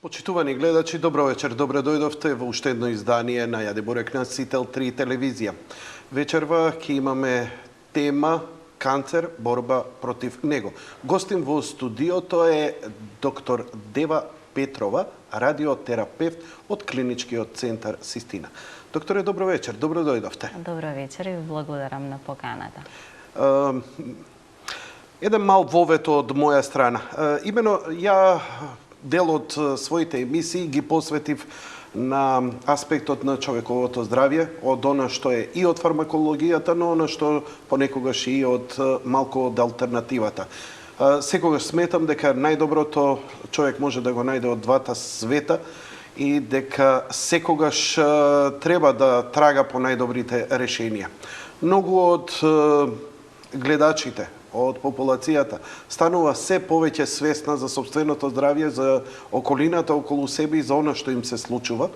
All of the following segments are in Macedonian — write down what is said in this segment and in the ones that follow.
Почитувани гледачи, добро вечер. Добре дојдовте во уште едно издание на Јаде Бурек на Сител 3 телевизија. Вечерва ќе имаме тема канцер, борба против него. Гостин во студиото е доктор Дева Петрова, радиотерапевт од Клиничкиот центар Систина. Докторе, добро вечер. Добро дојдовте. Добро вечер и ви благодарам на поканата. Еден мал вовет од моја страна. Имено, ја дел од своите емисии ги посветив на аспектот на човековото здравје, од она што е и од фармакологијата, но она што понекогаш и од малку од алтернативата. Секогаш сметам дека најдоброто човек може да го најде од двата света и дека секогаш треба да трага по најдобрите решенија. Многу од гледачите, од популацијата, станува се повеќе свесна за собственото здравје, за околината околу себе и за она што им се случува,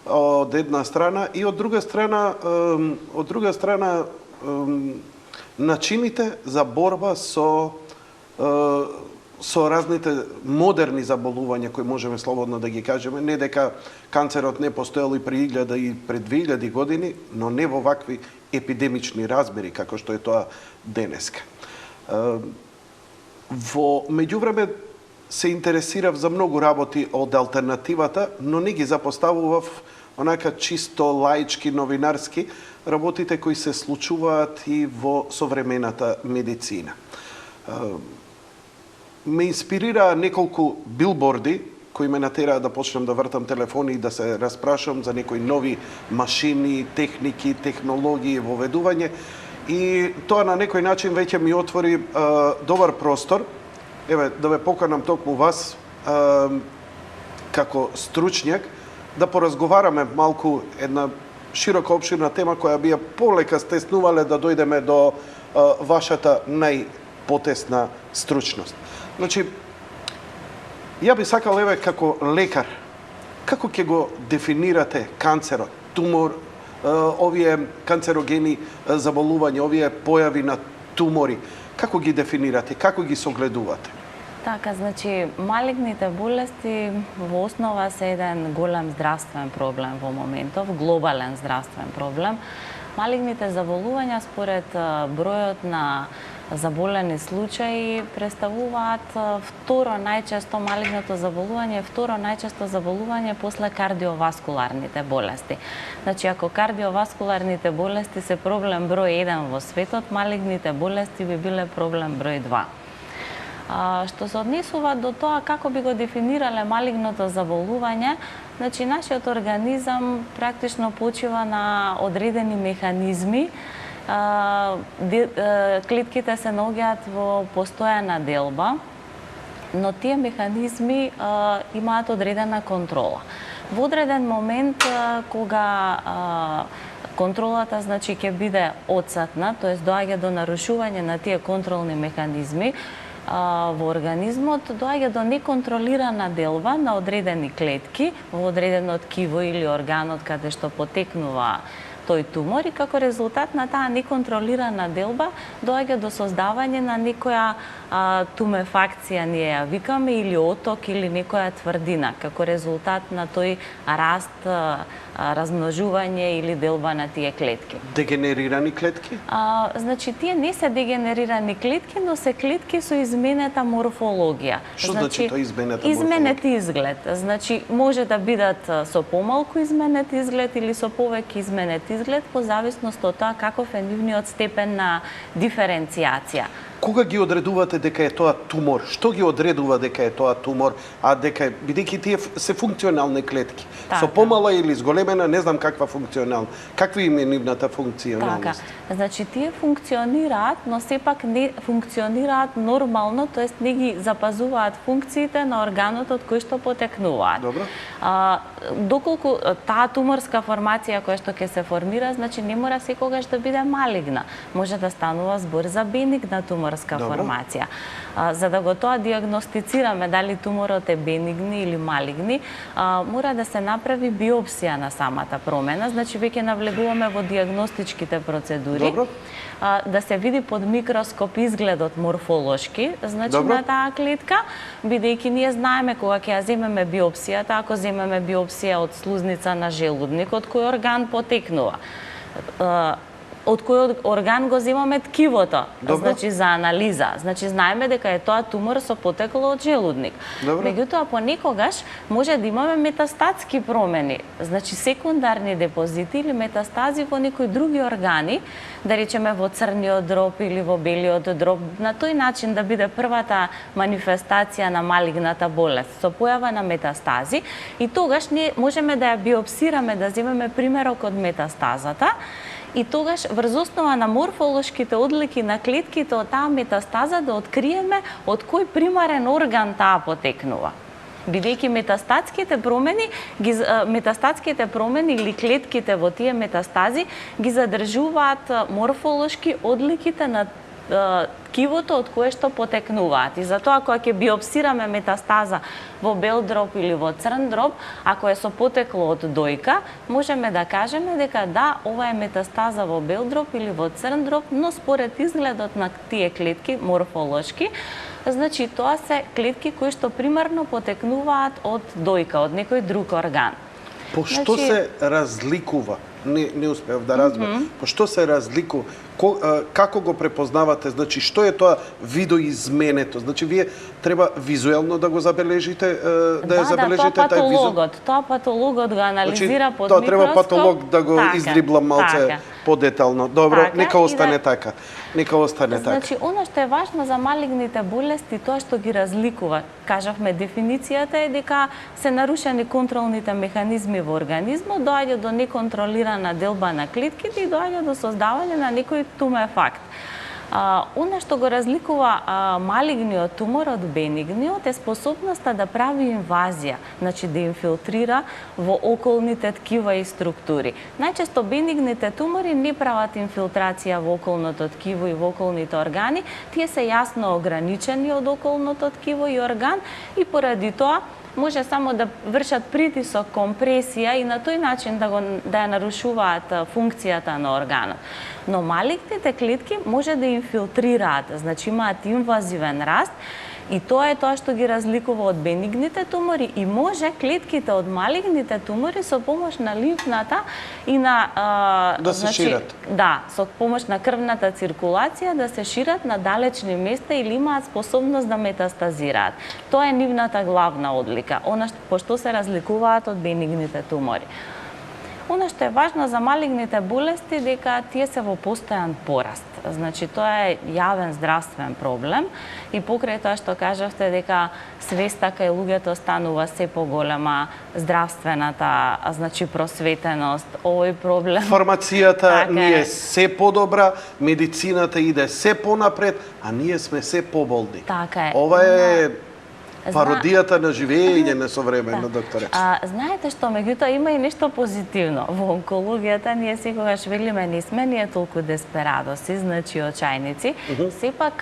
од една страна, и од друга страна начините за борба со разните модерни заболувања кои можеме слободно да ги кажеме, не дека канцерот не постоел и пред 1000 и пред 2000 години, но не во вакви епидемични размери како што е тоа денеска. Во меѓувреме се интересирав за многу работи од алтернативата, но не ги запоставував онака чисто лаички, новинарски работите кои се случуваат и во современата медицина. Ме инспирираа неколку билборди кои ме натераа да почнам да вртам телефони и да се распрашам за некои нови машини, техники, технологии, воведување. И тоа на некој начин веќе ми отвори добар простор. Еве, да ве поканам токму вас како стручњак да поразговараме малку една широка обширна тема која би ја полека стеснувале да дојдеме до вашата најпотесна стручност. Значи, ја би сакал, еве, како лекар, како ќе го дефинирате канцерот, тумор, овие канцерогени заболувања, овие појави на тумори, како ги дефинирате, како ги согледувате? Така, значи, малигните болести во основа се еден голем здравствен проблем во моментов, глобален здравствен проблем. Малигните заболувања според бројот на заболени случаи представуваат второ најчесто малигното заболување, второ најчесто заболување после кардиоваскуларните болести. Значи, ако кардиоваскуларните болести се проблем број 1 во светот, малигните болести би биле проблем број 2. Што се однесува до тоа како би го дефинирале малигното заболување, значи нашиот организам практично почива на одредени механизми. Клетките се наоѓаат во постојана делба, но тие механизми имаат одредена контрола. Во одреден момент кога контролата, значи, ќе биде отсатна, т.е. доаѓа до нарушување на тие контролни механизми во организмот, доаѓа до неконтролирана делба на одредени клетки во одредено ткиво или органот каде што потекнува тој тумор, и како резултат на таа неконтролирана делба доаѓа до создавање на некоја тумефакција, ние ја викаме, или оток, или некоја тврдина, како резултат на тој раст, размножување или делба на тие клетки. Дегенерирани клетки? Значи, тие не се дегенерирани клетки, но се клетки со изменета морфологија. Што значи тоа изменета морфологија? Изменет изглед. Значи, може да бидат со помалку изменет изглед или со повеќе изменет изглед, по зависност од тоа каков е нивниот степен на диференцијација. Кога ги одредувате дека е тоа тумор? Што ги одредува дека е тоа тумор, а дека бидејќи тие се функционални клетки? Така. Со помала или зголемена, не знам каква функционална. Какви им е нивната функционалност? Така. Значи, тие функционираат, но сепак не функционираат нормално, тоест не ги запазуваат функциите на органот од кој што потекнуваат. Добро. Доколку таа туморска формација која што ќе се формира, значи не мора секогаш да биде малигна. Може да станува збор за бенигна туморска туморска Добро. формација. За да го тоа диагностицираме дали туморот е бенигни или малигни, мора да се направи биопсија на самата промена, значи веќе навлегуваме во диагностичките процедури. Добро. Да се види под микроскоп изгледот морфолошки, значи Добро. на таа клетка, бидејќи ние знаеме кога ќе ја земеме биопсијата, ако земеме биопсија од слузница на желудник, од кој орган потекнува. Од кој орган го земаме ткивото, Добро. значи за анализа. Значи знаеме дека е тоа тумор со потекло од желудник. Добро. Меѓутоа понекогаш може да имаме метастатски промени, значи секундарни депозити или метастази во некои други органи, да речеме во црниот дроб или во белиот дроб, на тој начин да биде првата манифестација на малигната болест со појава на метастази, и тогаш ние можеме да ја биопсираме, да земеме примерок од метастазата. И тогаш, врз основа на морфолошките одлики на клетките од таа метастаза, да откриеме од кој примарен орган таа потекнува. Бидејќи метастатските промени или клетките во тие метастази ги задржуваат морфолошки одликите на ткивото од кое што потекнуваат. И затоа кога ќе биопсираме метастаза во бел дроб или во црн дроб, ако е со потекло од дојка, можеме да кажеме дека да, ова е метастаза во бел дроб или во црн дроб, но според изгледот на тие клетки морфолошки, значи тоа се клетки кои што примарно потекнуваат од дојка, од некој друг орган. По што се разликува? Не успеав да разберам. По што се разликува? Како го препознавате? Значи, што е тоа видоизменето? Значи, вие треба визуелно да го забележите, да ја забележите тај визуел? Тоа патологот го анализира под тоа микроскоп. треба патолог да го издрибла малце подетално. Добро, нека остане така. Нека остане така. Значи, она што е важно за малигните болести, тоа што ги разликува, кажавме, дефиницијата е дека се нарушени контролните механизми во организмот, доаѓа до неконтролирана делба на клетките и доаѓа до создавање на некој тумефакт. Она што го разликува малигниот тумор од бенигниот е способноста да прави инвазија, значи да инфилтрира во околните ткива и структури. Најчесто бенигните тумори не прават инфилтрација во околното ткиво и во околните органи, тие се јасно ограничени од околното ткиво и орган и поради тоа може само да вршат притисок, компресија и на тој начин да ја нарушуваат функцијата на органот. Но малигните клетки може да инфилтрираат, значи имаат инвазивен раст, и тоа е тоа што ги разликува од бенигните тумори, и може клетките од малигните тумори со помош на лимфната и на да се шират. Да, со помош на крвната циркулација да се шират на далечни места или имаат способност да метастазираат. Тоа е нивната главна одлика, она по што се разликуваат од бенигните тумори. Она што е важно за малигните болести дека тие се во постојан пораст. Значи тоа е јавен здравствен проблем и покрај тоа што кажавте дека свеста кај луѓето станува се поголема, здравствената, значи просветеност, овој проблем. Фармацијата ни е се подобра, медицината иде се понапред, а ние сме се поболни. Така е. Ова е пародијата на живење на современо, докторе. Знаете што, меѓутоа има и нешто позитивно. Во онкологијата ние секогаш велиме не сме ние толку десперадоси, значи очајници. Сепак,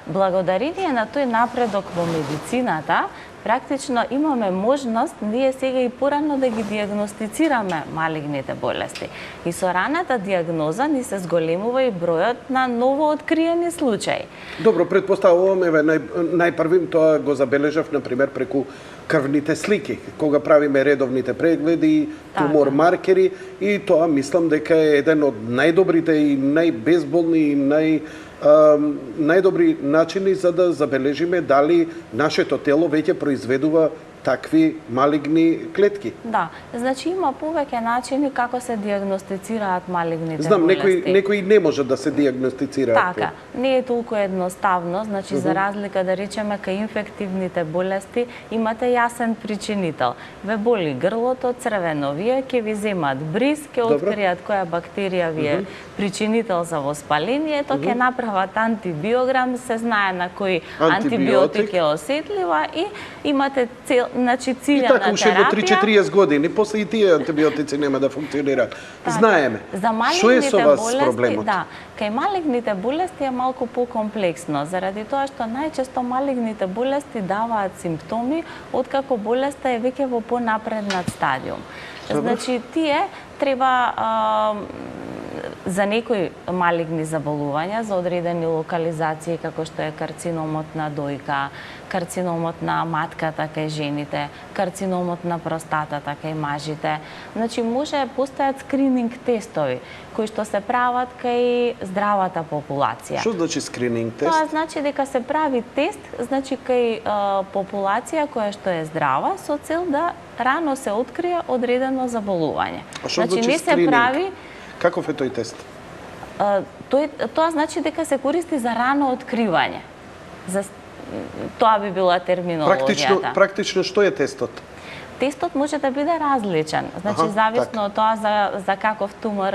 благодарение на тој напредок во медицината, практично имаме можност ние сега и порано да ги диагностицираме малигните болести. И со раната диагноза ни се зголемува и бројот на ново откриени случаи. Добро, предпоставувам, најпрвим тоа го забележав, например, преку крвните слики, кога правиме редовните прегледи, тумор маркери, и тоа мислам дека е еден од најдобрите и најбезболни и најдобри начини за да забележиме дали нашето тело веќе произведува такви малигни клетки. Да, значи има повеќе начини како се диагностицираат малигните Знам, болести. некои не може да се диагностицираат. Така, не е толку едноставно, значи за разлика да речеме кај инфективните болести имате јасен причинител. Ве боли грлото, црвено, вие ќе ви земат бриз, ќе откријат која бактерија ви е причинител за воспалението, ќе направат антибиограм, се знае на кој антибиотик е осетлива и имате значи И циљана така, уште до терапија. 3-40 години, после и тие антибиотици нема да функционираат. Знаеме. За Што е со малигните вас болести, проблемот? да, кај малигните болести е малку покомплексно, заради тоа што најчесто малигните болести даваат симптоми откако болеста е веќе во понапреднат стадиум. Значи, тие треба за некои малигни заболувања, за одредени локализации, како што е карциномот на дојка, карциномот на матката кај жените, карциномот на простатата кај мажите. Значи, може постојат скрининг тестови, кои што се прават кај здравата популација. Што значи скрининг тест? Тоа значи дека се прави тест, значи кај популација која што е здрава, со цел да рано се открие одредено заболување. А што значи не скрининг? се прави. Каков е тој тест? Тоа значи дека се користи за рано откривање. Тоа би била терминологијата. Практично што е тестот? Тестот може да биде различен, значи зависно од тоа за каков тумор,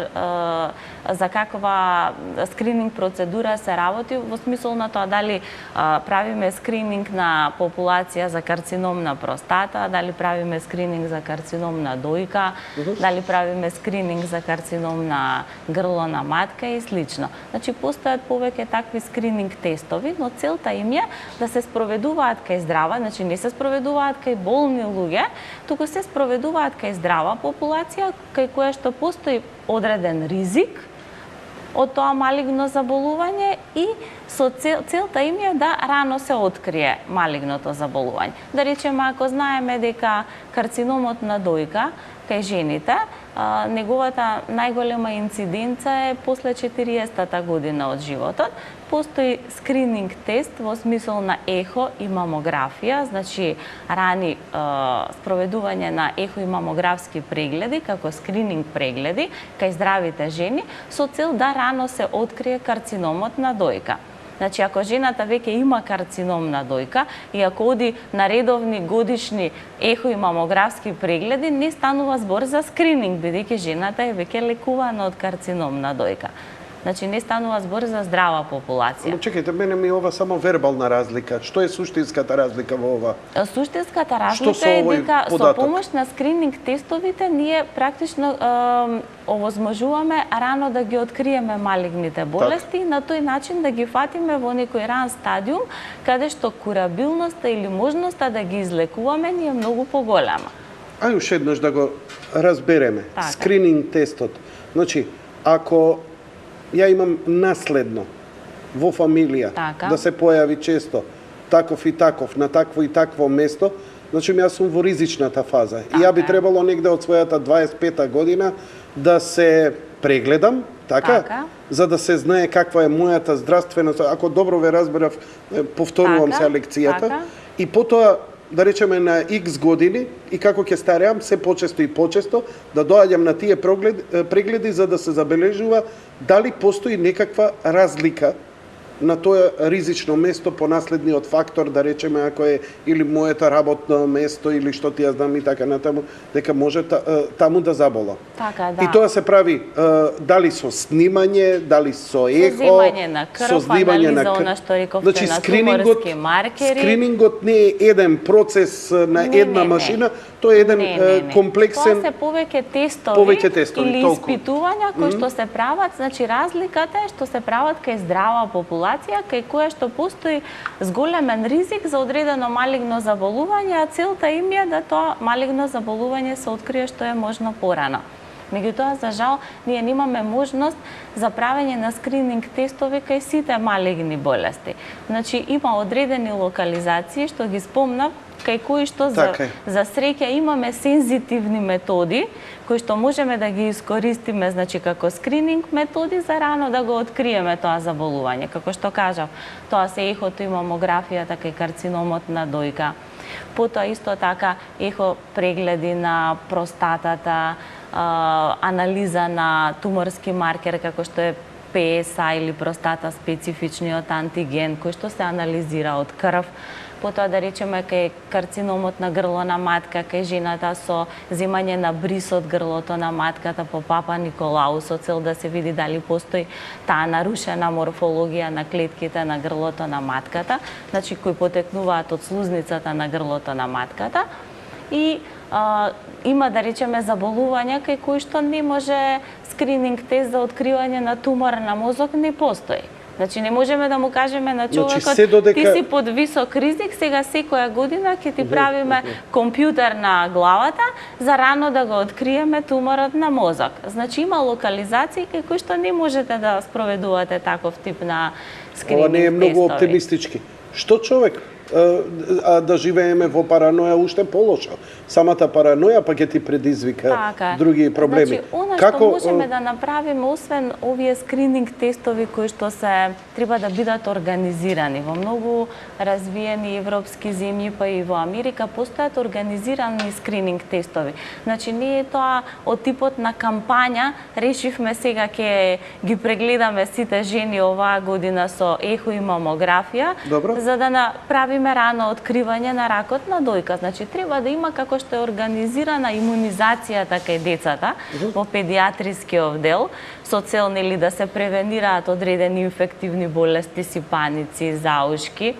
за каква скрининг процедура се работи, во смисол на тоа дали правиме скрининг на популација за карцином на простата, дали правиме скрининг за карцином на дојка, дали правиме скрининг за карцином на грло на матка и слично. Значи постојат повеќе такви скрининг тестови, но целта им е да се спроведуваат кај здрава, значи не се спроведуваат кај болни луѓе, туку се спроведуваат кај здрава популација, кај која што постои одреден ризик од тоа малигно заболување и со целта им е да рано се открие малигното заболување. Да речеме, ако знаеме дека карциномот на дојка кај жените, неговата најголема инциденца е после 40-та година од животот, постои скрининг тест во смисол на ехо и мамографија, значи рани спроведување на ехо и мамографски прегледи како скрининг прегледи кај здравите жени со цел да рано се открие карциномот на дојка. Значи, ако жената веќе има карцином на дојка и ако оди на редовни годишни ехо и мамографски прегледи, не станува збор за скрининг, бидејќи жената е веќе лекувана од карцином на дојка. Значи, не станува збор за здрава популација. Но чекајте, мене ми е ова само вербална разлика. Што е суштинската разлика во ова? Суштинската разлика е дека со помош на скрининг тестовите ние практично овозможуваме рано да ги откриеме малигните болести и на тој начин да ги фатиме во некој ран стадиум каде што курабилноста или можноста да ги излекуваме ни е многу поголема. Ај уште еднаш да го разбереме. Скрининг тестот. Значи, ако ја имам наследно во фамилија да се појави често таков и таков на такво и такво место, значи јас сум во ризичната фаза. И ја би требало негде од својата 25-та година да се прегледам, за да се знае каква е мојата здравствена, ако добро ве разберав, повторувам се лекцијата, и потоа да речеме на X години и како ќе стареам се почесто и почесто да доаѓам на тие прегледи за да се забележува дали постои некаква разлика на тоа ризично место по наследниот фактор, да речеме ако е или моето работно место или што ти ја знам и така натаму, дека може таму да забола. Така, да. И тоа се прави дали со снимање, дали со ехо, со зимање на крв, анализа она што рековте на туморски маркери. Скринингот не е еден процес на една машина, тоа е еден комплексен. Тоа се повеќе тестови или испитувања кои што се прават, значи разликата е што се прават кај здрава популација, кај која што постои зголемен ризик за одредено малигно заболување, а целта им е да тоа малигно заболување се открие што е можно порано. Меѓутоа, за жал, ние немаме можност за правење на скрининг тестови кај сите малигни болести. Значи, има одредени локализации, што ги спомнав, кај кои што за среќа имаме сензитивни методи, кои што можеме да ги искористиме, значи, како скрининг методи за рано да го откриеме тоа заболување. Како што кажав, тоа се ехото и мамографијата кај карциномот на дојка. Потоа исто така ехо прегледи на простатата, анализа на туморски маркер како што е PSA или простата специфичниот антиген кој што се анализира од крв. Потоа да речеме кај карциномот на грло на матка, кај жената со земање на бриз од грлото на матката по Папа Николау со цел да се види дали постои таа нарушена морфологија на клетките на грлото на матката, значи кои потекнуваат од слузницата на грлото на матката. и има, да речеме, заболувања кај кои што не може скрининг тест за откривање на тумор на мозок не постои. Значи не можеме да му кажеме на човекот ти си под висок ризик, сега секоја година ќе ти правиме компјутер на главата за рано да го откриеме туморот на мозок. Значи има локализации кај кои што не можете да спроведувате таков тип на скрининг Ова не е многу тестови. оптимистички. Што човек да живееме во параноја уште полошо. Самата параноја па ќе ти предизвика други проблеми. Значи, она што можеме да направиме, освен овие скрининг тестови кои што се треба да бидат организирани во многу развиени европски земји, па и во Америка постојат организирани скрининг тестови. Значи не е тоа од типот на кампања, решивме сега ќе ги прегледаме сите жени оваа година со ехо и мамографија, за да направиме рано откривање на ракот на дојка. Значи треба да има како што е организирана имунизацијата кај децата во педиатрискиот дел со цел нели да се превенираат одредени инфективни болести, сипаници, заушки.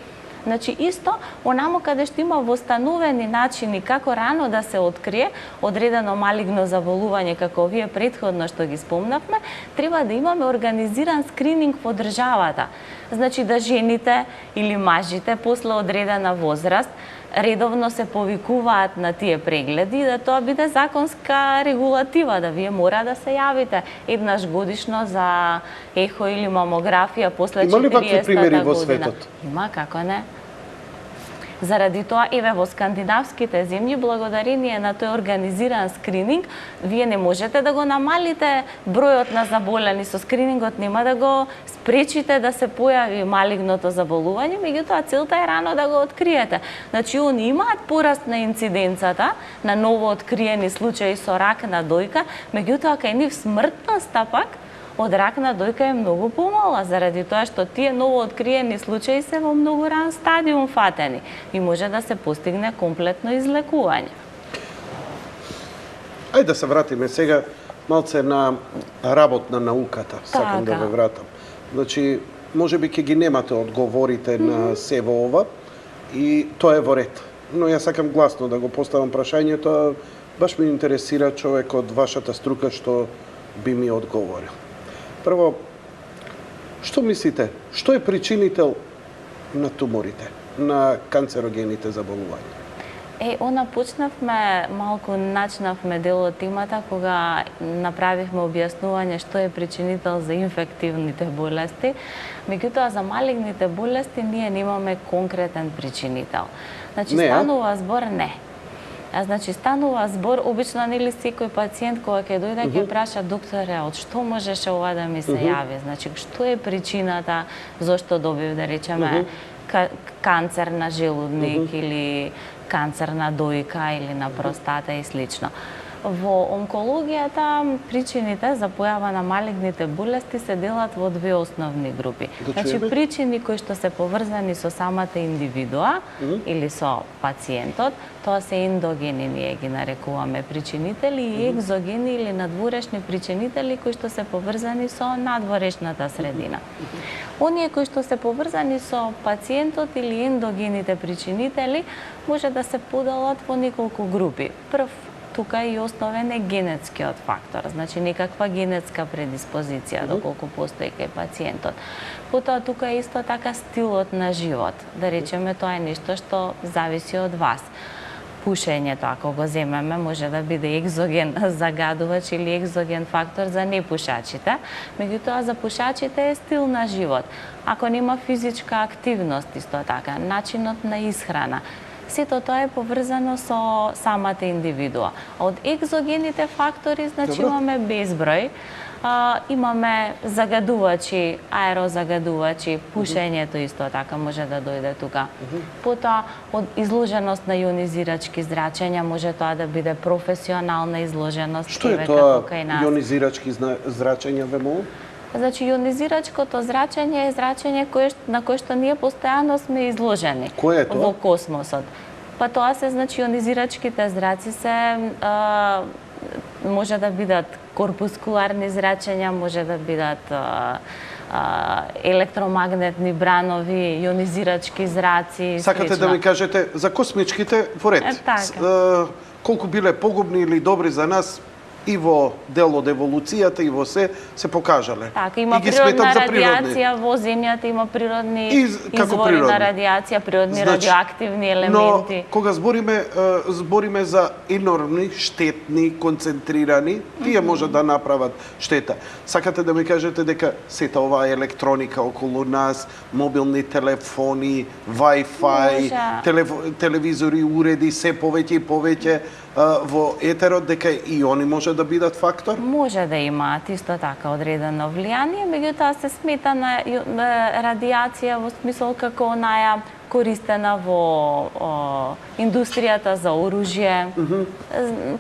Значи исто онамо каде што има востановени начини како рано да се открие одредено малигно заболување како овие претходно што ги спомнавме, треба да имаме организиран скрининг во државата. Значи да жените или мажите после одредена возраст редовно се повикуваат на тие прегледи и да тоа биде законска регулатива, да вие мора да се јавите еднаш годишно за ехо или мамографија после 40-та година. Има ли вакви примери во светот? Има, како не. Заради тоа, еве во скандинавските земји, благодарение на тој организиран скрининг, вие не можете да го намалите бројот на заболени со скринингот, нема да го спречите да се појави малигното заболување, меѓутоа целта е рано да го откриете. Значи, они имаат пораст на инциденцата на ново откриени случаи со рак на дојка, меѓутоа кај нив смртноста пак од рак на дојка е многу помала, заради тоа што тие ново откриени случаи се во многу ран стадиум фатени и може да се постигне комплетно излекување. Ајде да се вратиме сега малце на работ на науката, сакам да ве вратам. Значи, можеби ќе ги немате одговорите на се во ова и тоа е во ред. Но јас сакам гласно да го поставам прашањето, баш ме интересира човек од вашата струка што би ми одговорил. Прво, што мислите, што е причинител на туморите, на канцерогените заболувања? Она почнавме, малку начнавме дел од темата кога направивме објаснување што е причинител за инфективните болести, меѓутоа за малигните болести ние немаме конкретен причинител. Значи станува збор не. Значи станува збор, обично нели секој пациент кога ќе дојде ќе праша докторе, од што можеше ова да ми се јави? Значи што е причината зошто добив да речеме канцер на желудник или канцер на дојка или на простата и слично. Во онкологијата причините за појава на малигните болести се делат во две основни групи. Значи причини кои што се поврзани со самата индивидуа или со пациентот, тоа се ендогени, ние ги нарекуваме причинители, и екзогени или надворешни причинители кои што се поврзани со надворешната средина. Оние кои што се поврзани со пациентот или ендогените причинители може да се поделат во неколку групи. Прв, тука и основен е генетскиот фактор, значи некаква генетска предиспозиција доколку постои кај пациентот. Потоа тука е исто така стилот на живот, да речеме тоа е нешто што зависи од вас. Пушењето, ако го земеме, може да биде екзоген загадувач или екзоген фактор за непушачите, меѓутоа за пушачите е стил на живот. Ако нема физичка активност, исто така, начинот на исхрана, сето тоа е поврзано со самата индивидуа. Од екзогените фактори, значи имаме безброј. Имаме загадувачи, аерозагадувачи, пушењето исто така може да дојде тука. Потоа, од изложеност на јонизирачки зрачења, може тоа да биде професионална изложеност. Што е тоа јонизирачки зрачења, ве молам? Значи, јонизирачкото зрачење е зрачење на кое што ние постојано сме изложени во космосот. Па тоа се, значи, јонизирачките зраци се може да бидат корпускуларни зрачења, може да бидат електромагнетни бранови, јонизирачки зраци. Сакате да ми кажете за космичките во ред. колку биле погубни или добри за нас, и во дел од еволуцијата и во се покажале. Така, има и ги природна сметам за природни. радиација во земјата, има природни И како извори природни. на радиација, природни радиоактивни Но елементи. кога збориме за енормни, штетни, концентрирани, тие може да направат штета. Сакате да ми кажете дека сета оваа електроника околу нас, мобилни телефони, Wi-Fi, телевизори, уреди, се повеќе и повеќе во етерот, дека и они може да бидат фактор? Може да имаат исто така одредено влијание, меѓутоа се смета на радиација во смисол како онаја користена во индустријата за оружје,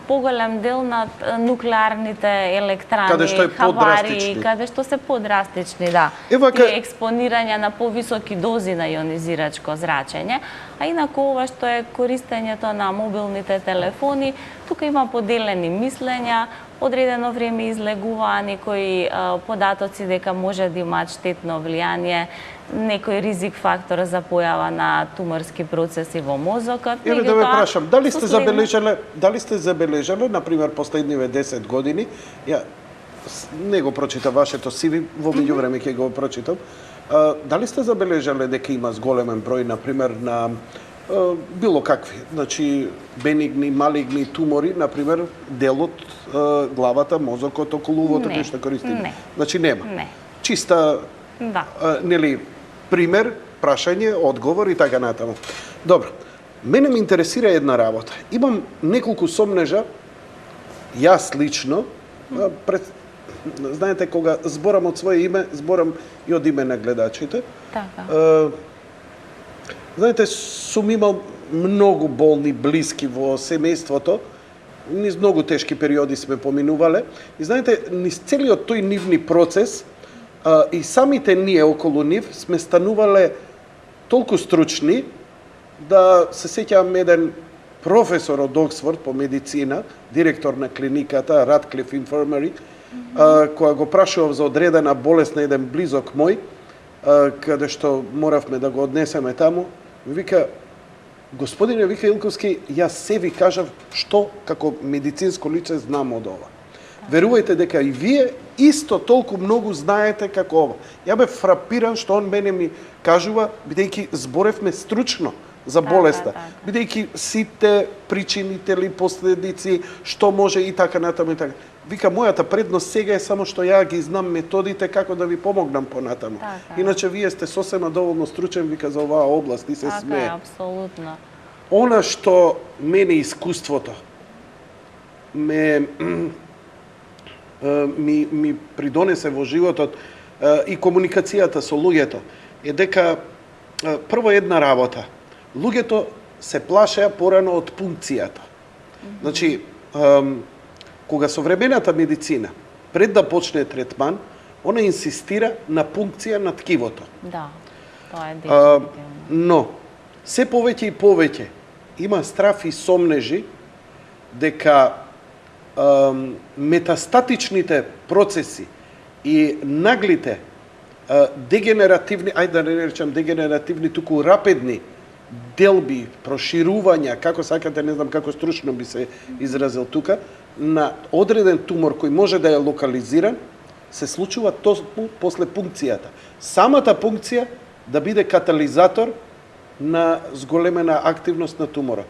поголем дел на нуклеарните електрани, Каде што е хавари, подрастични. каде што се подрастични, да. Тие експонирање на повисоки дози на ионизирачко зрачење, а инаку ова што е користењето на мобилните телефони, тука има поделени мислења, одредено време излегуваа некои податоци дека може да имаат штетно влијание, некој ризик фактор за појава на туморски процеси во мозокот. Еве да ве прашам, дали сте забележале, например, последниве 10 години, ја не го прочитав вашето CV, во меѓувреме ќе го прочитам, дали сте забележале дека има зголемен број, например, на било какви, значи бенигни, малигни тумори, например, делот, главата, мозокот, околу увото кој што користиме? Не. Значи нема. Не. Чиста, Да. нели, пример, прашање, одговор и така натаму. Добро. Мене ме интересира една работа. Имам неколку сомнежа, јас лично, знаете, кога зборам од своје име, зборам и од име на гледачите. Така. Знаете, сум имал многу болни блиски во семејството, низ многу тешки периоди сме поминувале. И знаете, низ целиот тој нивни процес, и самите ние околу нив сме станувале толку стручни, да се сеќавам еден професор од Оксфорд по медицина, директор на клиниката Radcliffe Infirmary, кога го прашував за одредена болест на еден близок мој, каде што моравме да го однесеме таму, вика, господине, вика Илковски, јас се ви кажав што како медицинско лице знам од ова. Верувајте дека и вие исто толку многу знаете како ова. Ја бе фрапиран што он мене ми кажува, бидејќи зборевме стручно за болеста, бидејќи сите причините или последици, што може и така натаму и така. Вика, мојата предност сега е само што ја ги знам методите како да ви помогнам понатаму. Иначе вие сте сосема доволно стручен, вика, за оваа област и се смее. Така е, апсолутно. Она што мене искуството ми придонесе во животот и комуникацијата со луѓето е дека прво една работа. Луѓето се плашеа порано од пункцијата. Значи, кога современата медицина пред да почне третман, она инсистира на пункција на ткивото. Да, тоа е дефинитивно. Но се повеќе и повеќе има страф и сомнежи дека метастатичните процеси и наглите дегенеративни, ајде да не речам дегенеративни, туку рапидни делби, проширувања, како сакате, не знам како стручно би се изразил тука, на одреден тумор кој може да е локализиран, се случува токму после пункцијата. Самата пункција да биде катализатор на зголемена активност на туморот.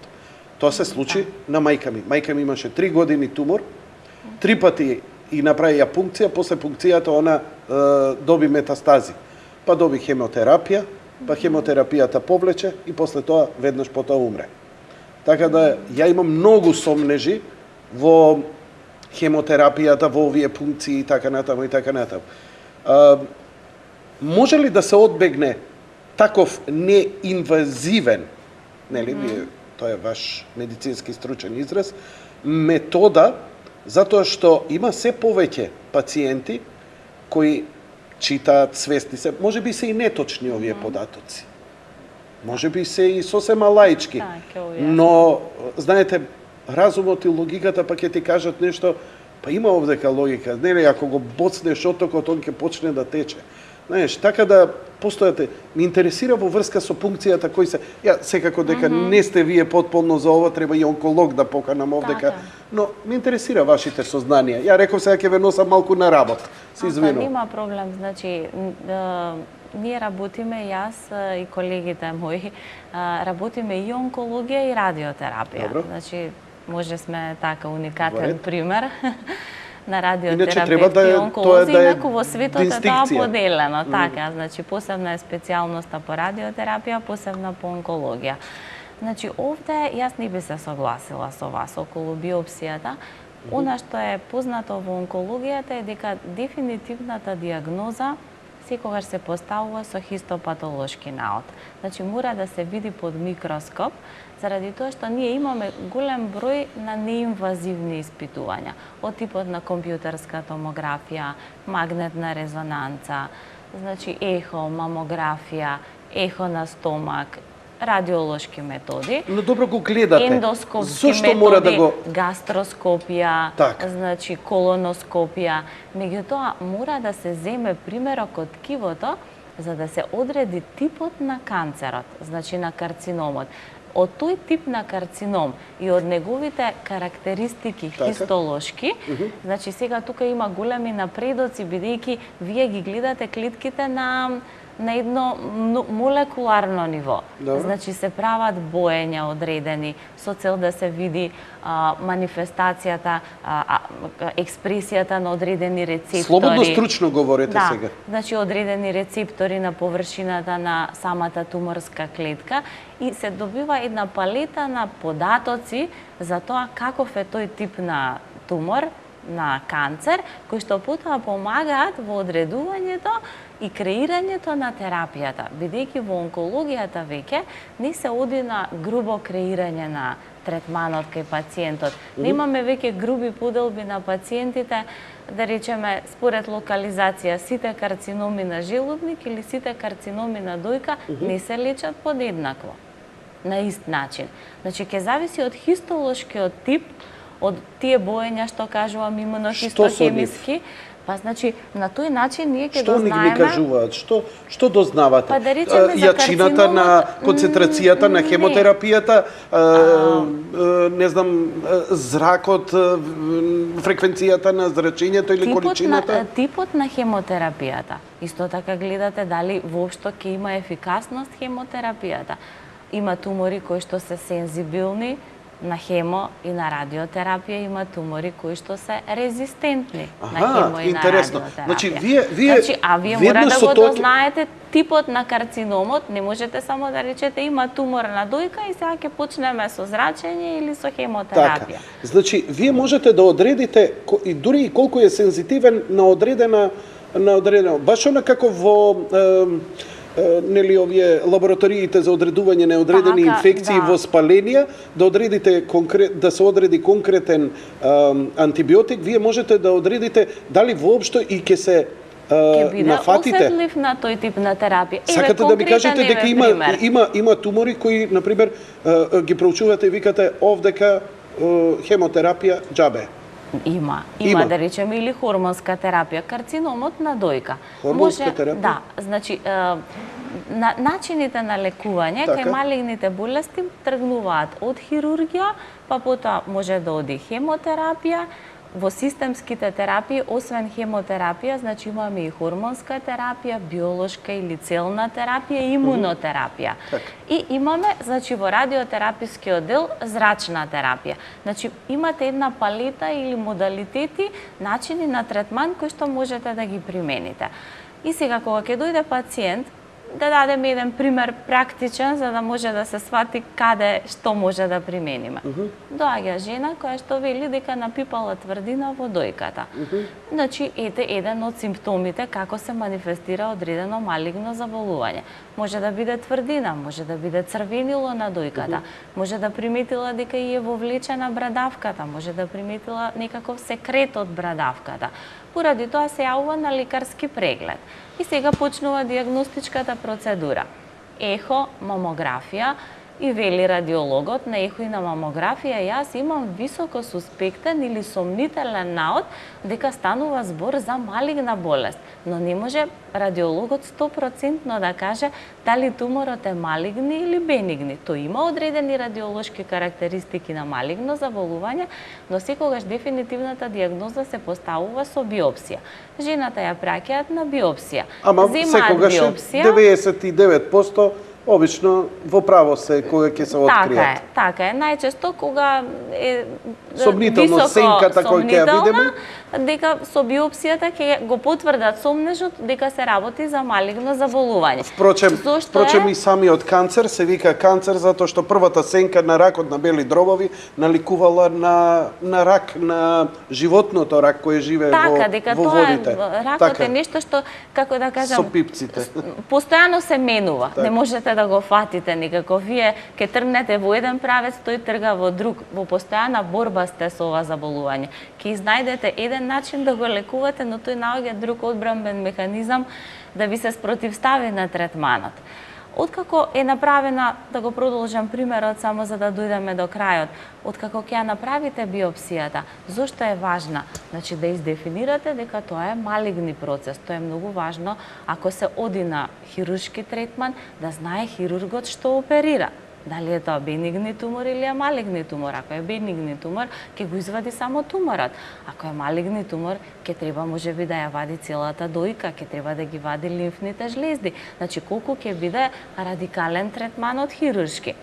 Тоа се случи на мајка ми. Мајка ми имаше 3 години тумор, 3 пати и направи ја пункција, после пункцијата она доби метастази. Па доби хемотерапија, па хемотерапијата повлече и после тоа веднаш потоа умре. Така да ја имам многу сомнежи во хемотерапијата, во овие пункции и така натаму и така натаму. Може ли да се одбегне таков неинвазивен, нели, тоа е ваш медицински стручен израз, метода, затоа што има се повеќе пациенти кои читаат, свесни се, може би се и неточни овие податоци. Може би се и сосема лаички. Но, знаете, разумот и логиката па ќе ти кажат нешто, па има овдека логика. Нели, ако го боцнеш отокот, он ќе почне да тече. Знаеш, така да постојате. Ме интересира во врска со пункцијата кој се... Ја секако дека не сте вие потполно за ова, треба и онколог да поканам овдека. Така. Но ме интересира вашите сознанија. Ја реков сега ќе ве носам малку на работ. Се извинувам. Нема проблем, значи ние работиме, јас и колегите мои, работиме и онкологија и радиотерапија. Добро. Значи, може сме така уникатен Добре. пример на Иначе треба радиотерапевти да и е- онколози, тоа да е инаку во светот е тоа дистинкција. поделено, така, значи посебна е специјалноста по радиотерапија, посебна по онкологија. Значи, овде јас не би се согласила со вас околу биопсијата. Она што е познато во онкологијата е дека дефинитивната диагноза секогаш се поставува со хистопатолошки наод. Значи, мора да се види под микроскоп, заради тоа што ние имаме голем број на неинвазивни испитувања, од типот на компјутерска томографија, магнетна резонанца, значи ехо, мамографија, ехо на стомак, радиолошки методи. Но добро го гледате. Ендоскопски Зошто методи, мора да го... гастроскопија, Така. значи колоноскопија. Меѓутоа, мора да се земе примерок од ткивото за да се одреди типот на канцерот, значи на карциномот. Од тој тип на карцином и од неговите карактеристики Така. хистолошки, значи сега тука има големи напредоци, бидејќи вие ги гледате клетките на едно молекуларно ниво. Добро. Значи се прават боења одредени со цел да се види манифестацијата, експресијата на одредени рецептори. Слободно стручно говорете Да, сега. значи одредени рецептори на површината на самата туморска клетка и се добива една палета на податоци за тоа каков е тој тип на тумор, на канцер, кои што потоа помагаат во одредувањето и креирањето на терапијата, бидејќи во онкологијата веќе не се оди на грубо креирање на третманот кај пациентот. Немаме веќе груби поделби на пациентите, да речеме, според локализација, сите карциноми на желудник или сите карциноми на дојка не се лечат подеднакво, на ист начин. Значи, ќе зависи од хистолошкиот тип, од тие боења што кажувам имунохистохемиски, па значи на тој начин ние ќе Што ни дознаеме. кажуваат? Што дознавате? Па да речеме за Јачината на карциномот, концентрацијата на не. хемотерапијата, не знам, зракот, фреквенцијата на зрачењето или количината? Типот на хемотерапијата. Исто така гледате дали воопшто ќе има ефикасност хемотерапијата. Има тумори кои што се сензибилни на хемо и на радиотерапија, има тумори кои што се резистентни на хемо и на интересно. радиотерапија. Значи, вие вие мора веднаш да со го тоа дознаете типот на карциномот, не можете само да речете има тумор на дојка и сега ќе почнеме со зрачење или со хемотерапија. Така. Значи, вие можете да одредите и дури и колку е сензитивен на одредена баш она како во нели овие лабораториите за одредување на одредени Така, инфекции да. во спаленија, да одредите да се одреди конкретен антибиотик, вие можете да одредите дали воопшто и ќе се Ќе биде нафатите. осетлив на тој тип на терапија. Сакате да ми кажете дека има тумори кои, на пример, ги проучувате и викате овдека хемотерапија џабе. Има, Има. да речеме, или хормонска терапија, карциномот на дојка. Хормонска терапија? Да, значи, начините на лекување Така. кај малигните болести тргнуваат од хирургија, па потоа може да оди хемотерапија. Во системските терапии, освен хемотерапија, значи имаме и хормонска терапија, биолошка или целна терапија и имунотерапија. Така. И имаме, значи во радиотерапискиот дел, зрачна терапија. Значи имате една палета или модалитети, начини на третман кои што можете да ги примените. И сега кога ќе дојде пациент, да дадеме еден пример практичен за да може да се свати каде што може да примениме. Доаѓа жена која што вели дека напипала тврдина во дојката. Значи, ете еден од симптомите како се манифестира одредено малигно заболување. Може да биде тврдина, може да биде црвенило на дојката, може да приметила дека и е вовлечена брадавката, може да приметила некаков секрет од брадавката. Поради тоа се јавува на лекарски преглед. И сега почнува диагностичката процедура. Ехо, мамографија, и вели радиологот на ехо и на мамографија, јас имам високо суспектен или сомнителен наод дека станува збор за малигна болест. Но не може радиологот 100% да каже дали туморот е малигни или бенигни. Тој има одредени радиолошки карактеристики на малигно заболување, но секогаш дефинитивната дијагноза се поставува со биопсија. Жената ја праќаат на биопсија. Ама секогаш биопсија, 99% обично во право се кога ќе се откријат. Така е. Најчесто кога е сомнително сенката која ќе ја видиме, дека со биопсијата ќе го потврдат сомнежот дека се работи за малигно заболување. Впрочем и самиот канцер се вика канцер затоа што првата сенка на ракот на бели дробови наликувала на рак, на животното рак кој живее во водите. Ракот е нешто што, како да кажам, со пипците. Постојано се менува. Не можете да го фатите никако. Вие ќе тргнете во еден правец, тој трга во друг. Во постојана борба сте со ова заболување. Ќе изнајдете еден начин да го лекувате, но тој наоѓа друг одбранбен механизам да ви се спротивстави на третманот. Откако е направена, да го продолжам примерот само за да дојдеме до крајот, откако ќе ја направите биопсијата, зошто е важна? Значи да издефинирате дека тоа е малигни процес. Тоа е многу важно ако се оди на хируршки третман, да знае хирургот што оперира. Дали е тоа бенигни тумор или е малигни тумор. Ако е бенигни тумор, ќе го извади само туморот. Ако е малигни тумор, ќе треба можеби да ја вади целата дојка, ќе треба да ги вади лимфните жлезди. Значи колку ќе биде радикален третманот хируршки.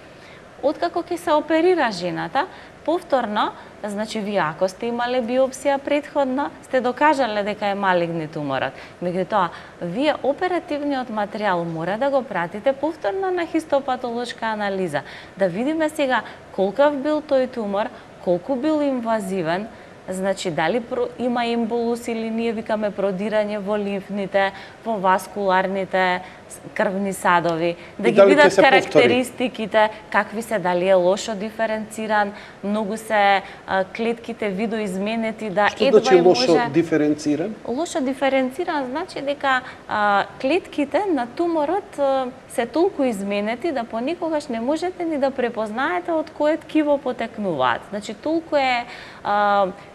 Откако ќе се оперира жената, повторно, значи вие ако сте имале биопсија претходно, сте докажале дека е малигни туморот. Меѓутоа, вие оперативниот материјал мора да го пратите повторно на хистопатолошка анализа, да видиме сега колкав бил тој тумор, колку бил инвазивен, значи дали има имболус или ние викаме продирање во лимфните, во васкуларните крвни садови, да ги видат карактеристиките, какви се, дали е лошо диференциран, многу се клетките видоизменети, да едва може... Што значи лошо диференциран? Лошо диференциран значи дека клетките на туморот се толку изменети да поникогаш не можете ни да препознаете од кое ткиво потекнуваат. Значи толку е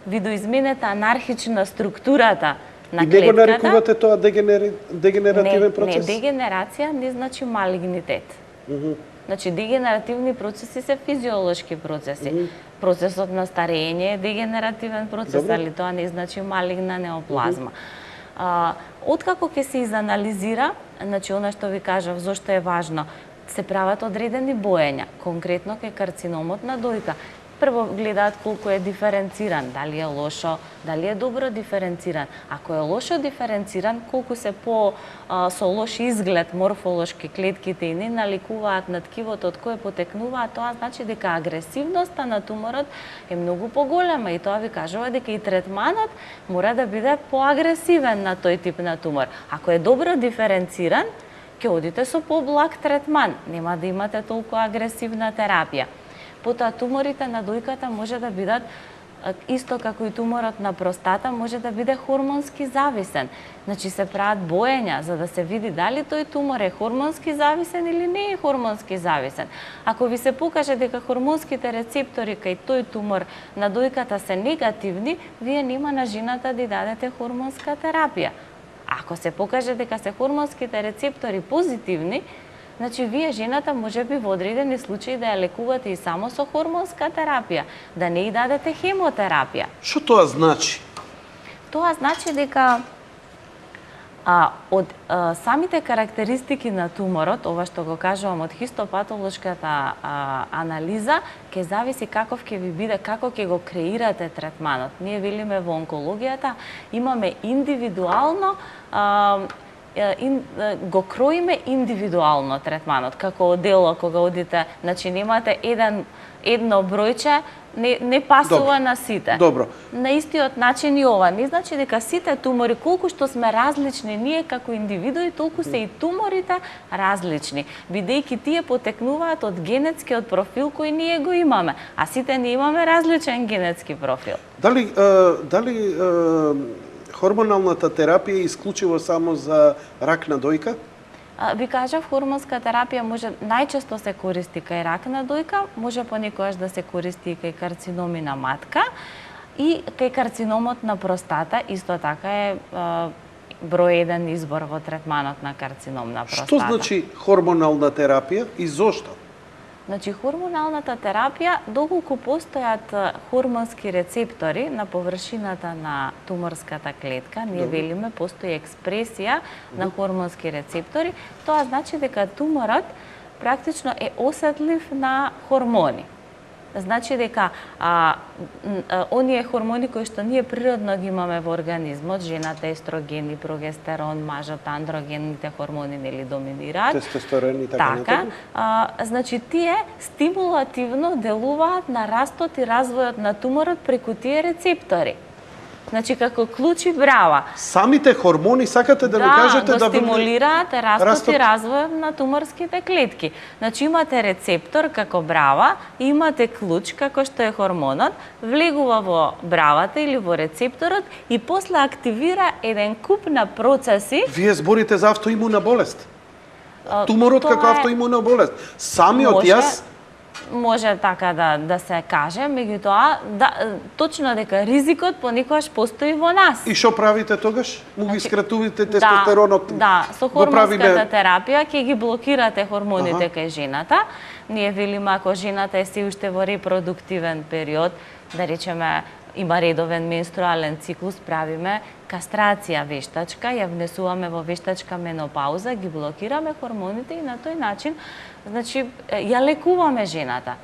видоизменета анархична структурата на клетката. И него нарекувате тоа дегенеративен процес? Не, дегенерација не значи малигнитет. Значи дегенеративни процеси се физиолошки процеси. Процесот на старење е дегенеративен процес, али тоа не значи малигна неоплазма. Откако ќе се изанализира, значи она што ви кажав, зошто е важно, се прават одредени боења, конкретно кај карциномот на дојка. Прво гледаат колку е диференциран, дали е лошо, дали е добро диференциран. Ако е лошо диференциран, колку се со лош изглед морфолошки клетките и не наликуваат на ткивото од кое потекнуваат, тоа значи дека агресивноста на туморот е многу поголема и тоа ви кажува дека и третманот мора да биде поагресивен на тој тип на тумор. Ако е добро диференциран, ќе одите со поблаг третман, нема да имате толку агресивна терапија. Потоа туморите на дојката може да бидат, исто како и туморот на простата, може да биде хормонски зависен. Значи се прават боења за да се види дали тој тумор е хормонски зависен или не е хормонски зависен. Ако ви се покаже дека хормонските рецептори кај тој тумор на дојката се негативни, вие нема на жената да дадете хормонска терапија. Ако се покаже дека се хормонските рецептори позитивни, значи вие жената можеби во одредени случаи да ја лекувате и само со хормонска терапија, да не и дадете хемотерапија. Што тоа значи? Тоа значи дека од самите карактеристики на туморот, ова што го кажувам од хистопатолошката анализа, ќе зависи каков ќе ви биде, како ќе го креирате третманот. Ние велиме во онкологијата имаме индивидуално го кроиме индивидуално третманот, како одело кога одите, значи немате едно бројче, не пасува на сите. Добро. На истиот начин и ова. Не значи дека сите тумори, колку што сме различни ние како индивидуи, толку се и туморите различни, бидејќи тие потекнуваат од генетскиот профил кој ние го имаме, а сите ние имаме различен генетски профил. Дали хормоналната терапија е исклучиво само за рак на дојка? Ви кажав, хормонска терапија може најчесто се користи кај рак на дојка, може понекогаш да се користи и кај карциноми на матка и кај карциномот на простата, исто така е број еден избор во третманот на карцином на простата. Што значи хормонална терапија и зошто? Значи, хормоналната терапија, доколку постојат хормонски рецептори на површината на туморската клетка, ние велиме постои експресија на хормонски рецептори, тоа значи дека туморот практично е осетлив на хормони. Значи дека оние хормони кои што ние природно ги имаме во организмот, жената естрогени, прогестерон, мажот андрогените хормони нели доминираат. Тестостерон и така натаму. Значи тие стимулативно делуваат на растот и развојот на туморот преку тие рецептори. Значи како клучи брава. Самите хормони сакате да ми кажете да стимулираат растот и развојот на туморските клетки. Значи имате рецептор како брава и имате клуч како што е хормонот, влегува во бравата или во рецепторот и после активира еден куп на процеси. Вие зборите за автоимуна болест. Туморот како автоимуна болест. Самиот јас може така да се каже, меѓутоа точно дека ризикот понекогаш постои во нас. И што правите тогаш? Му ги скратувате тестостеронот? Да, со хормонската терапија ќе ги блокирате хормоните кај жената. Ние велиме ако жената е се уште во репродуктивен период, да речеме има редовен менструален циклус, правиме кастрација вештачка, ја внесуваме во вештачка менопауза, ги блокираме хормоните и на тој начин, значи, ја лекуваме жената.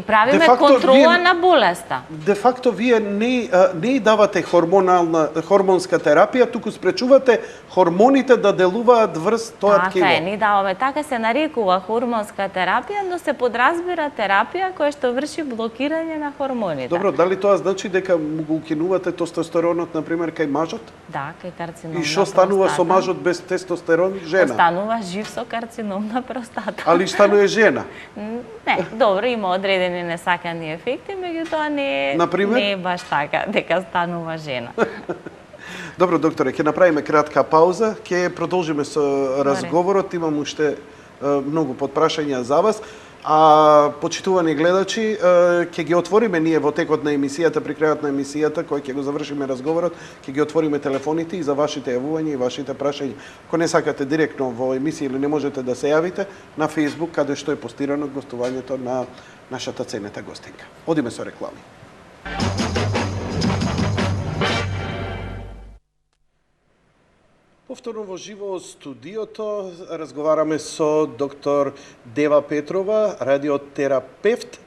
Правиме контрола на болеста. Де факто вие не давате хормонска терапија, туку спречувате хормоните да делуваат врз тоа ткиво. Така е, ни даваме. Така се нарекува хормонска терапија, но се подразбира терапија која што врши блокирање на хормоните. Добро, дали тоа значи дека му го укинувате тестостеронот, например, кај мажот? Да, кај карцином на простата. И што станува со мажот без тестостерон? Жена. Станува жив со карцином на простата. Али станува жена? Не, добро, има одредени несакани ефекти, меѓутоа не е баш така дека станува жена. Добро, докторе, ќе направиме кратка пауза, ќе продолжиме со разговорот, имам уште многу подпрашања за вас. А почитувани гледачи, ќе ги отвориме ние во текот на емисијата, при крајот на емисијата, кој ќе го завршиме разговорот, ќе ги отвориме телефоните и за вашите јавувања и вашите прашања. Ако не сакате директно во емисија или не можете да се јавите, на Facebook, каде што е постирано гостувањето на нашата ценета гостинка. Одиме со реклами. Повторно во живо студиото разговараме со доктор Дева Петрова, радиотерапевт,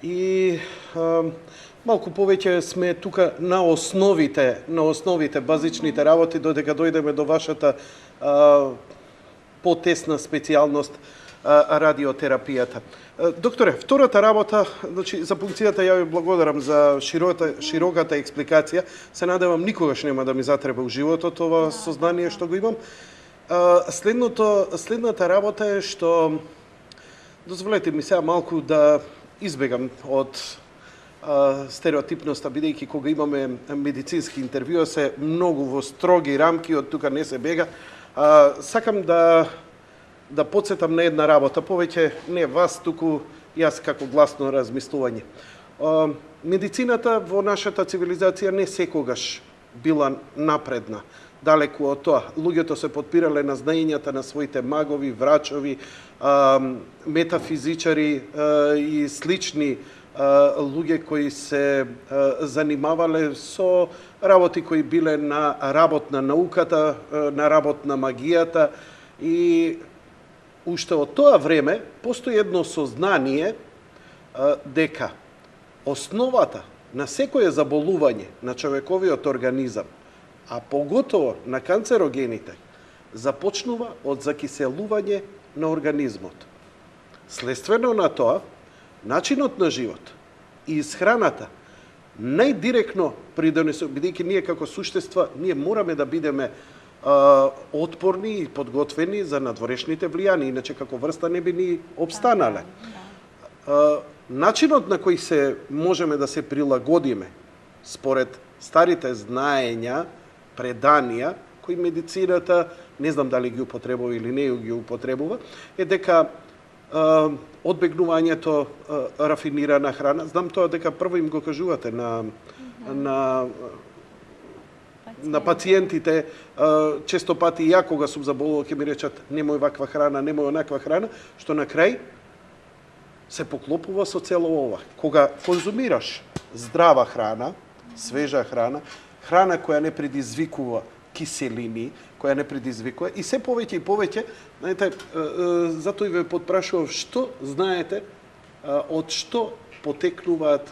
и малку повеќе сме тука на основите, базичните работи, додека дојдеме до вашата потесна специјалност радиотерапијата. Докторе, втората работа, значи за пункцијата ја ви благодарам за широката експликација. Се надевам никогаш нема да ми затреба у животот ова сознание што го имам. Следната работа е што, дозволете ми сега малку да избегам од стереотипноста, бидејќи кога имаме медицински интервјуа се многу во строги рамки, од тука не се бега. Сакам да подсетам на една работа, повеќе не вас, туку јас како гласно размислување. Медицината во нашата цивилизација не секогаш била напредна. Далеку од тоа. Луѓето се подпирале на знаењата на своите магови, врачови, метафизичари и слични луѓе кои се занимавале со работи кои биле на работ на науката, на работ на магијата, и уште од тоа време постои едно сознание дека основата на секое заболување на човековиот организам, а поготово на канцерогените, започнува од закиселување на организмот. Следствено на тоа, начинот на живот и исхраната најдиректно придонесува, бидејќи ние како суштества, ние мораме да бидеме отпорни и подготвени за надворешните влијани, иначе како врста не би ни обстанале. Начинот на кој се можеме да се прилагодиме според старите знаења, преданија, кои медицината не знам дали ги употребува или не ги употребува, е дека одбегнувањето рафинирана храна, знам тоа дека прво им го кажувате на пациентите, често пати ја кога сум заболувал ќе ми речат немој ваква храна, немој онаква храна, што на крај се поклопува со цело ова. Кога конзумираш здрава храна, свежа храна, храна која не предизвикува киселини, која не предизвикува и се повеќе и повеќе, знаете, затоа и ве потпрашував што знаете од што потекнуваат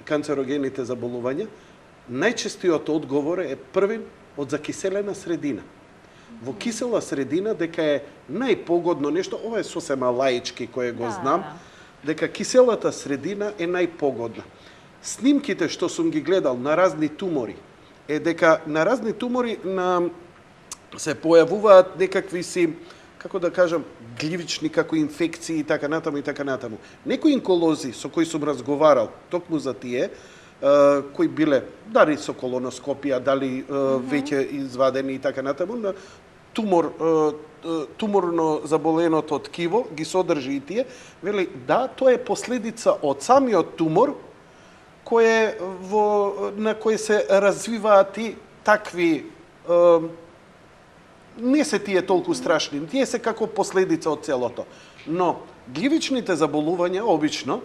канцерогените заболувања. Најчестиот одговор е првин од закиселена средина. Во кисела средина дека е најпогодно нешто, ова е сосема лаички кое го знам, дека киселата средина е најпогодна. Снимките што сум ги гледал на разни тумори е дека на разни тумори се појавуваат некакви си, како да кажам, гливични како инфекции и така натаму и така натаму. Некои онколози со кои сум разговарал токму за тие, кои биле дали со колоноскопија, дали веќе извадени и така натаму, на туморно заболеното ткиво ги содржи и тие, вели да, тоа е последица од самиот тумор на кој се развиваат и такви не се тие толку страшни, тие се како последица од целото. Но гливичните заболувања обично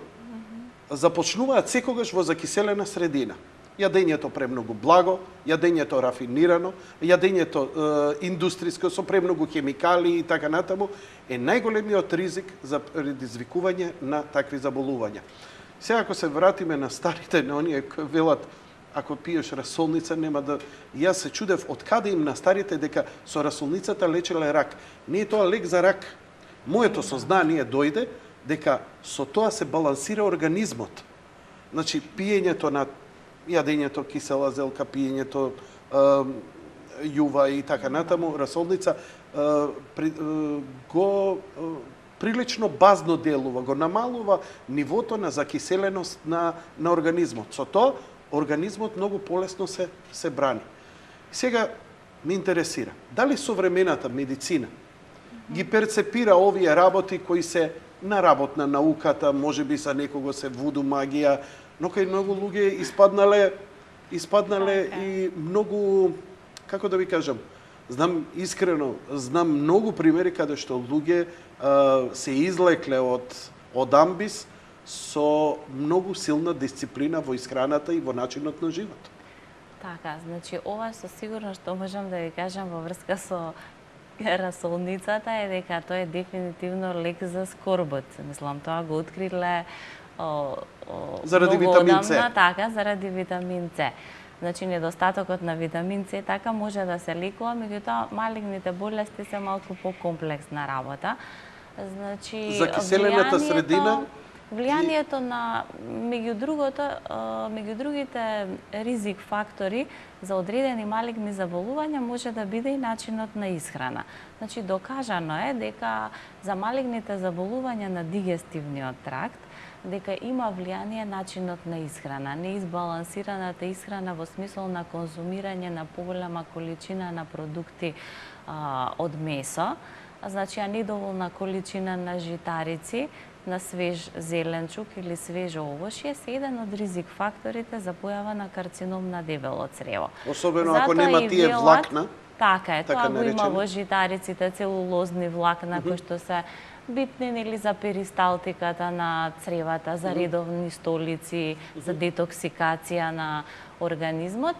започнуваат секогаш во закиселена средина. Јадењето премногу благо, јадењето рафинирано, јадењето индустриско со премногу хемикали и така натаму е најголемиот ризик за предизвикување на такви заболувања. Сега ако се вратиме на старите, на оние кои велат ако пиеш расолница нема да... Јас се чудев од каде им на старите дека со расолницата лечеле рак. Не е тоа лек за рак. Моето сознание дојде дека со тоа се балансира организмот. Значи, пиењето на јадењето кисела зелка, пиењето јува и така натаму, расолница, го прилично базно делува, го намалува нивото на закиселеност на организмот. Со тоа, организмот многу полесно се брани. Сега ме интересира, дали современата медицина ги перцепира овие работи кои се на работ на науката, може би за некого се вуду магија, но кај многу луѓе испаднале и многу, како да ви кажам, знам многу примери каде што луѓе се излекле од амбис со многу силна дисциплина во исхраната и во начинот на живот. Така, значи ова со сигурност што можам да ви кажам во врска со расолницата е дека тоа е дефинитивно лек за скорбот. Мислам, тоа го откриле заради витамин С. Така, заради витамин С. Значи, недостатокот на витамин С така може да се лекува, меѓутоа малигните болести се малку покомплексна работа. Значи, закиселената средина влијанието на меѓу другите ризик фактори за одредени малигни заболувања може да биде и начинот на исхрана. Значи, докажано е дека за малигните заболувања на дигестивниот тракт дека има влијание начинот на исхрана, неизбалансираната исхрана во смисол на конзумирање на поголема количина на продукти од месо, значи а недоволна количина на житарици, на свеж зеленчук или свежо овошје се еден од ризик факторите за појава на карцином на дебело црево. Особено ако нема тие влакна. Така е, тоа го има во житариците, целулозни влакна кои што се битни нели за перисталтиката на цревата, за редовни столици, за детоксикација на организмот.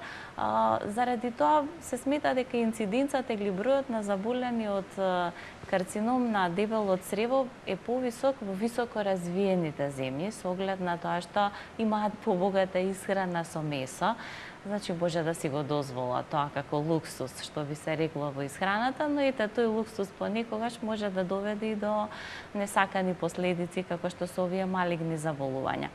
Заради тоа се смета дека инциденцата или бројот на заболени од карцином на дебело црево е повисок во високо развиените земји, со оглед на тоа што имаат побогата исхрана со месо. Значи, може да си го дозвола тоа како луксус, што би се рекло во исхраната, но ете тој луксус понекогаш може да доведе и до несакани последици, како што се овие малигни заболувања.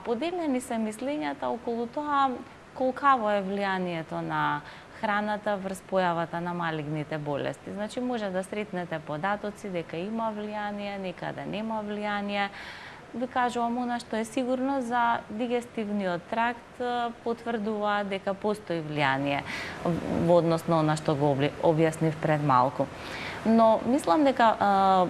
Поделени се мислењата околу тоа колкаво е влијанието на храната врз појавата на малигните болести. Значи, може да сретнете податоци дека има влијание, некаде нема влијание. ви кажувам, она што е сигурно за дигестивниот тракт потврдуваат дека постои влијание во однос на она што го објаснив пред малку. Но мислам дека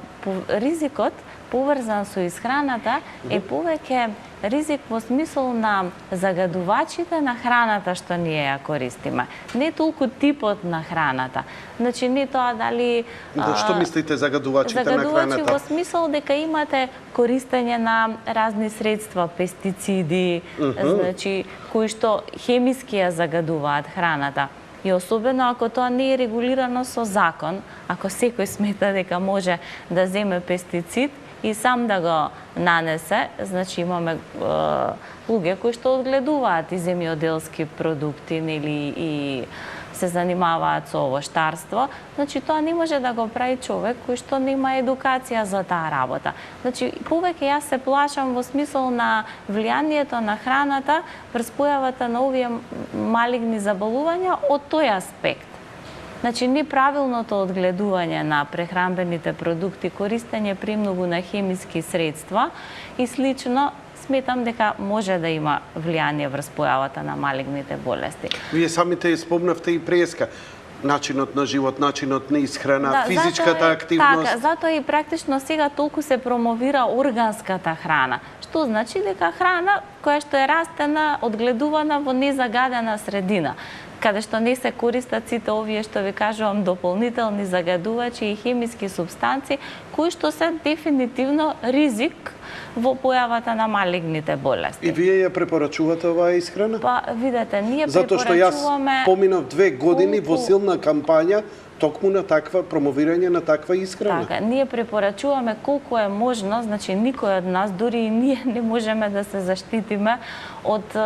ризикот поврзан со исхраната е повеќе ризик во смисол на загадувачите на храната што ние ја користиме. Не толку типот на храната. Значи не тоа дали Што мислите загадувачите на храната? Загадувачи во смисол дека имате користење на разни средства, пестициди, значи кои што хемиски ја загадуваат храната. И особено ако тоа не е регулирано со закон, ако секој смета дека може да земе пестицид и сам да го нанесе, значи имаме луѓе кои што одгледуваат и земјоделски продукти, нели, и се занимаваат со овоштарство, значи тоа не може да го прави човек кој што нема едукација за таа работа. Значи повеќе јас се плашам во смисол на влијанието на храната врз појавата на овие малигни заболувања од тој аспект. Значи, неправилното одгледување на прехранбените продукти, користење премногу на хемиски средства и слично, сметам дека може да има влијание врз појавата на малигните болести. Вие самите спомнавте и преска. Начинот на живот, начинот на исхрана, физичката активност. Така, затоа и практично сега толку се промовира органската храна. Што значи дека храна која што е растена, одгледувана во незагадена средина, каде што не се користат сите овие, што ви кажувам, дополнителни загадувачи и хемиски супстанци, кои што се дефинитивно ризик во појавата на малигните болести. И вие ја препорачувате оваа исхрана? Па, видете, ние Затоа што јас препорачуваме... поминав 2 години во силна кампања токму на таква промовирање на таква исхрана. Така, ние препорачуваме колку е можно, значи никој од нас, дури и ние не можеме да се заштитиме од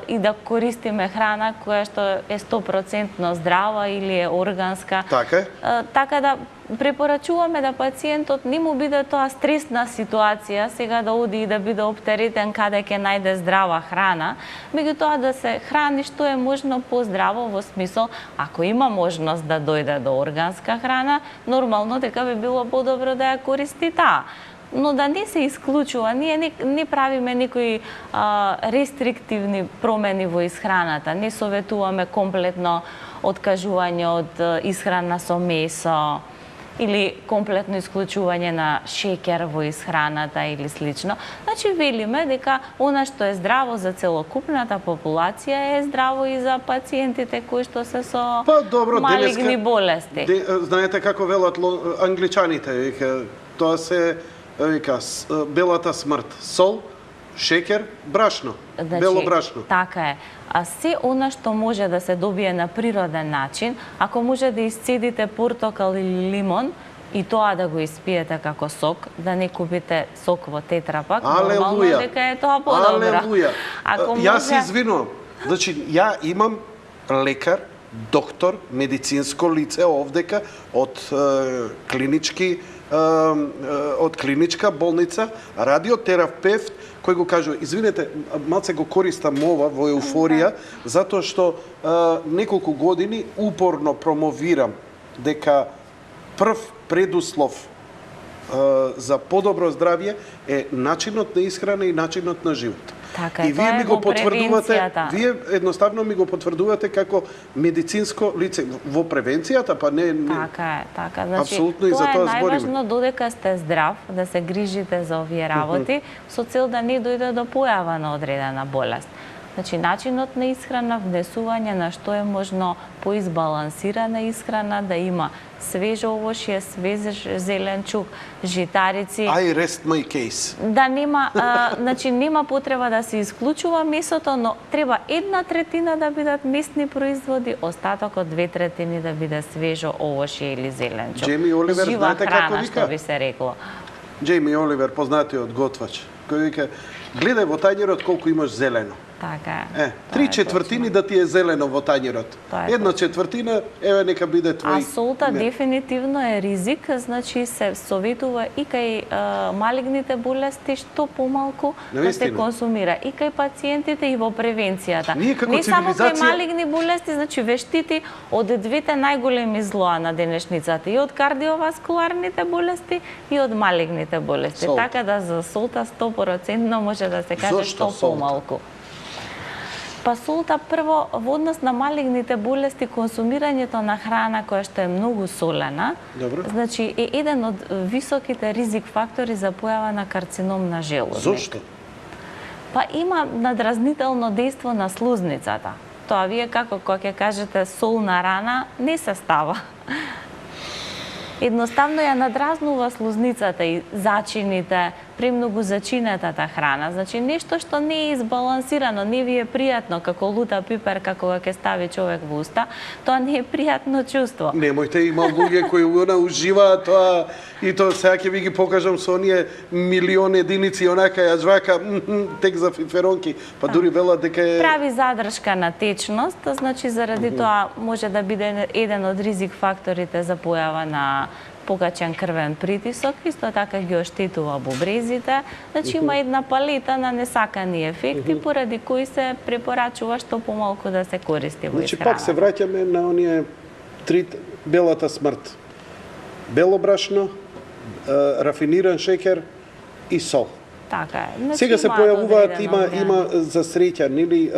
и да користиме храна која што е 100% здрава или е органска. Така е. Така да препорачуваме да пациентот не му биде тоа стресна ситуација, сега да оди и да биде оптеретен каде ќе најде здрава храна, меѓутоа да се храни што е можно поздраво, во смисол, ако има можност да дојде до органска храна, нормално дека би било подобро да ја користи таа. Но да не се исклучува, ние не правиме никои рестриктивни промени во исхраната, не советуваме комплетно откажување од исхрана со месо, или комплетно исклучување на шеќер во исхраната или слично. Значи, велиме дека она што е здраво за целокупната популација е здраво и за пациентите кои што се со малигни болести. Знаете како велат англичаните, тоа се белата смрт. Сол, шеќер, брашно, бело брашно. Така е. А се она што може да се добие на природен начин, ако може да исцедите портокал или лимон и тоа да го испиете како сок, да не купите сок во тетрапак, нормално дека е тоа подобро. Алелуја! Јас се извинувам. Значи, ја имам лекар, доктор, медицинско лице овдека од клиничка болница, радиотерапевт, кој го кажува, извинете, малце го користам ова во еуфорија, затоа што неколку години упорно промовирам дека прв предуслов за подобро здравје е начинот на исхрана и начинот на живот. Така, и вие ми го потврдувате, вие едноставно ми го потврдувате како медицинско лице во превенцијата, па не. Така. Значи, апсолутно и за тоа збориме. Тоа е најважно додека сте здрав, да се грижите за овие работи, со цел да не дојде до појава на одредена болест. Значи, начинот на исхрана, внесување на што е можно поизбалансирана исхрана, да има свежо овошје, свеж зеленчук, житарици. I rest my case. Да нема, значи нема потреба да се исклучува месото, но треба 1/3 да бидат месни производи, остатокот 2/3 да биде свежо овошје или зеленчук. Джейми Оливер, жива знаете храна, како вика? што би се рекло. Джейми Оливер, познатиот готвач, кој вика: гледај во тајнерот колку имаш зелено. Така Е, 3/4 да ти е зелено во тањерот. Тоа е 1/4, еве нека биде твој. А солта дефинитивно е ризик, значи се советува и кај малигните болести што помалку да се консумира, и кај пациентите и во превенцијата. Не само кај малигни болести, значи вештити од двете најголеми злоа на денешницата, и од кардиоваскуларните болести и од малигните болести. Солта. Така да за солта 100% може да се каже што помалку. Па солта прво во однос на малигните болести, консумирањето на храна која што е многу солена, значи е еден од високите ризик фактори за појава на карцином на желудник. Зошто? Па има надразнително дејство на слузницата. Тоа вие како кога ќе кажете солна рана не се става. Едноставно ја надразнува слузницата и зачините, премногу зачинетата храна. Значи нешто што не е избалансирано, не ви е пријатно, како лута пиперка кога ќе стави човек во уста, тоа не е пријатно чувство. Немојте, има луѓе кои уживаат тоа и тоа сега ќе ви ги покажам со оние милиони единици онака ја жвака тек за фиферонки, па дури велат дека е прави задршка на течност, значи заради тоа може да биде еден од ризик факторите за појава на погачен крвен притисок, исто така ги оштетува бубрезите, значи има една палета на несакани ефекти, поради кои се препорачува што помалку да се користи во Значи исхраната. пак се враќаме на оние три белата смрт. Бело брашно, рафиниран шеќер и сол. Така е. Значи, Сега се појавуваат, има за среќа, нели,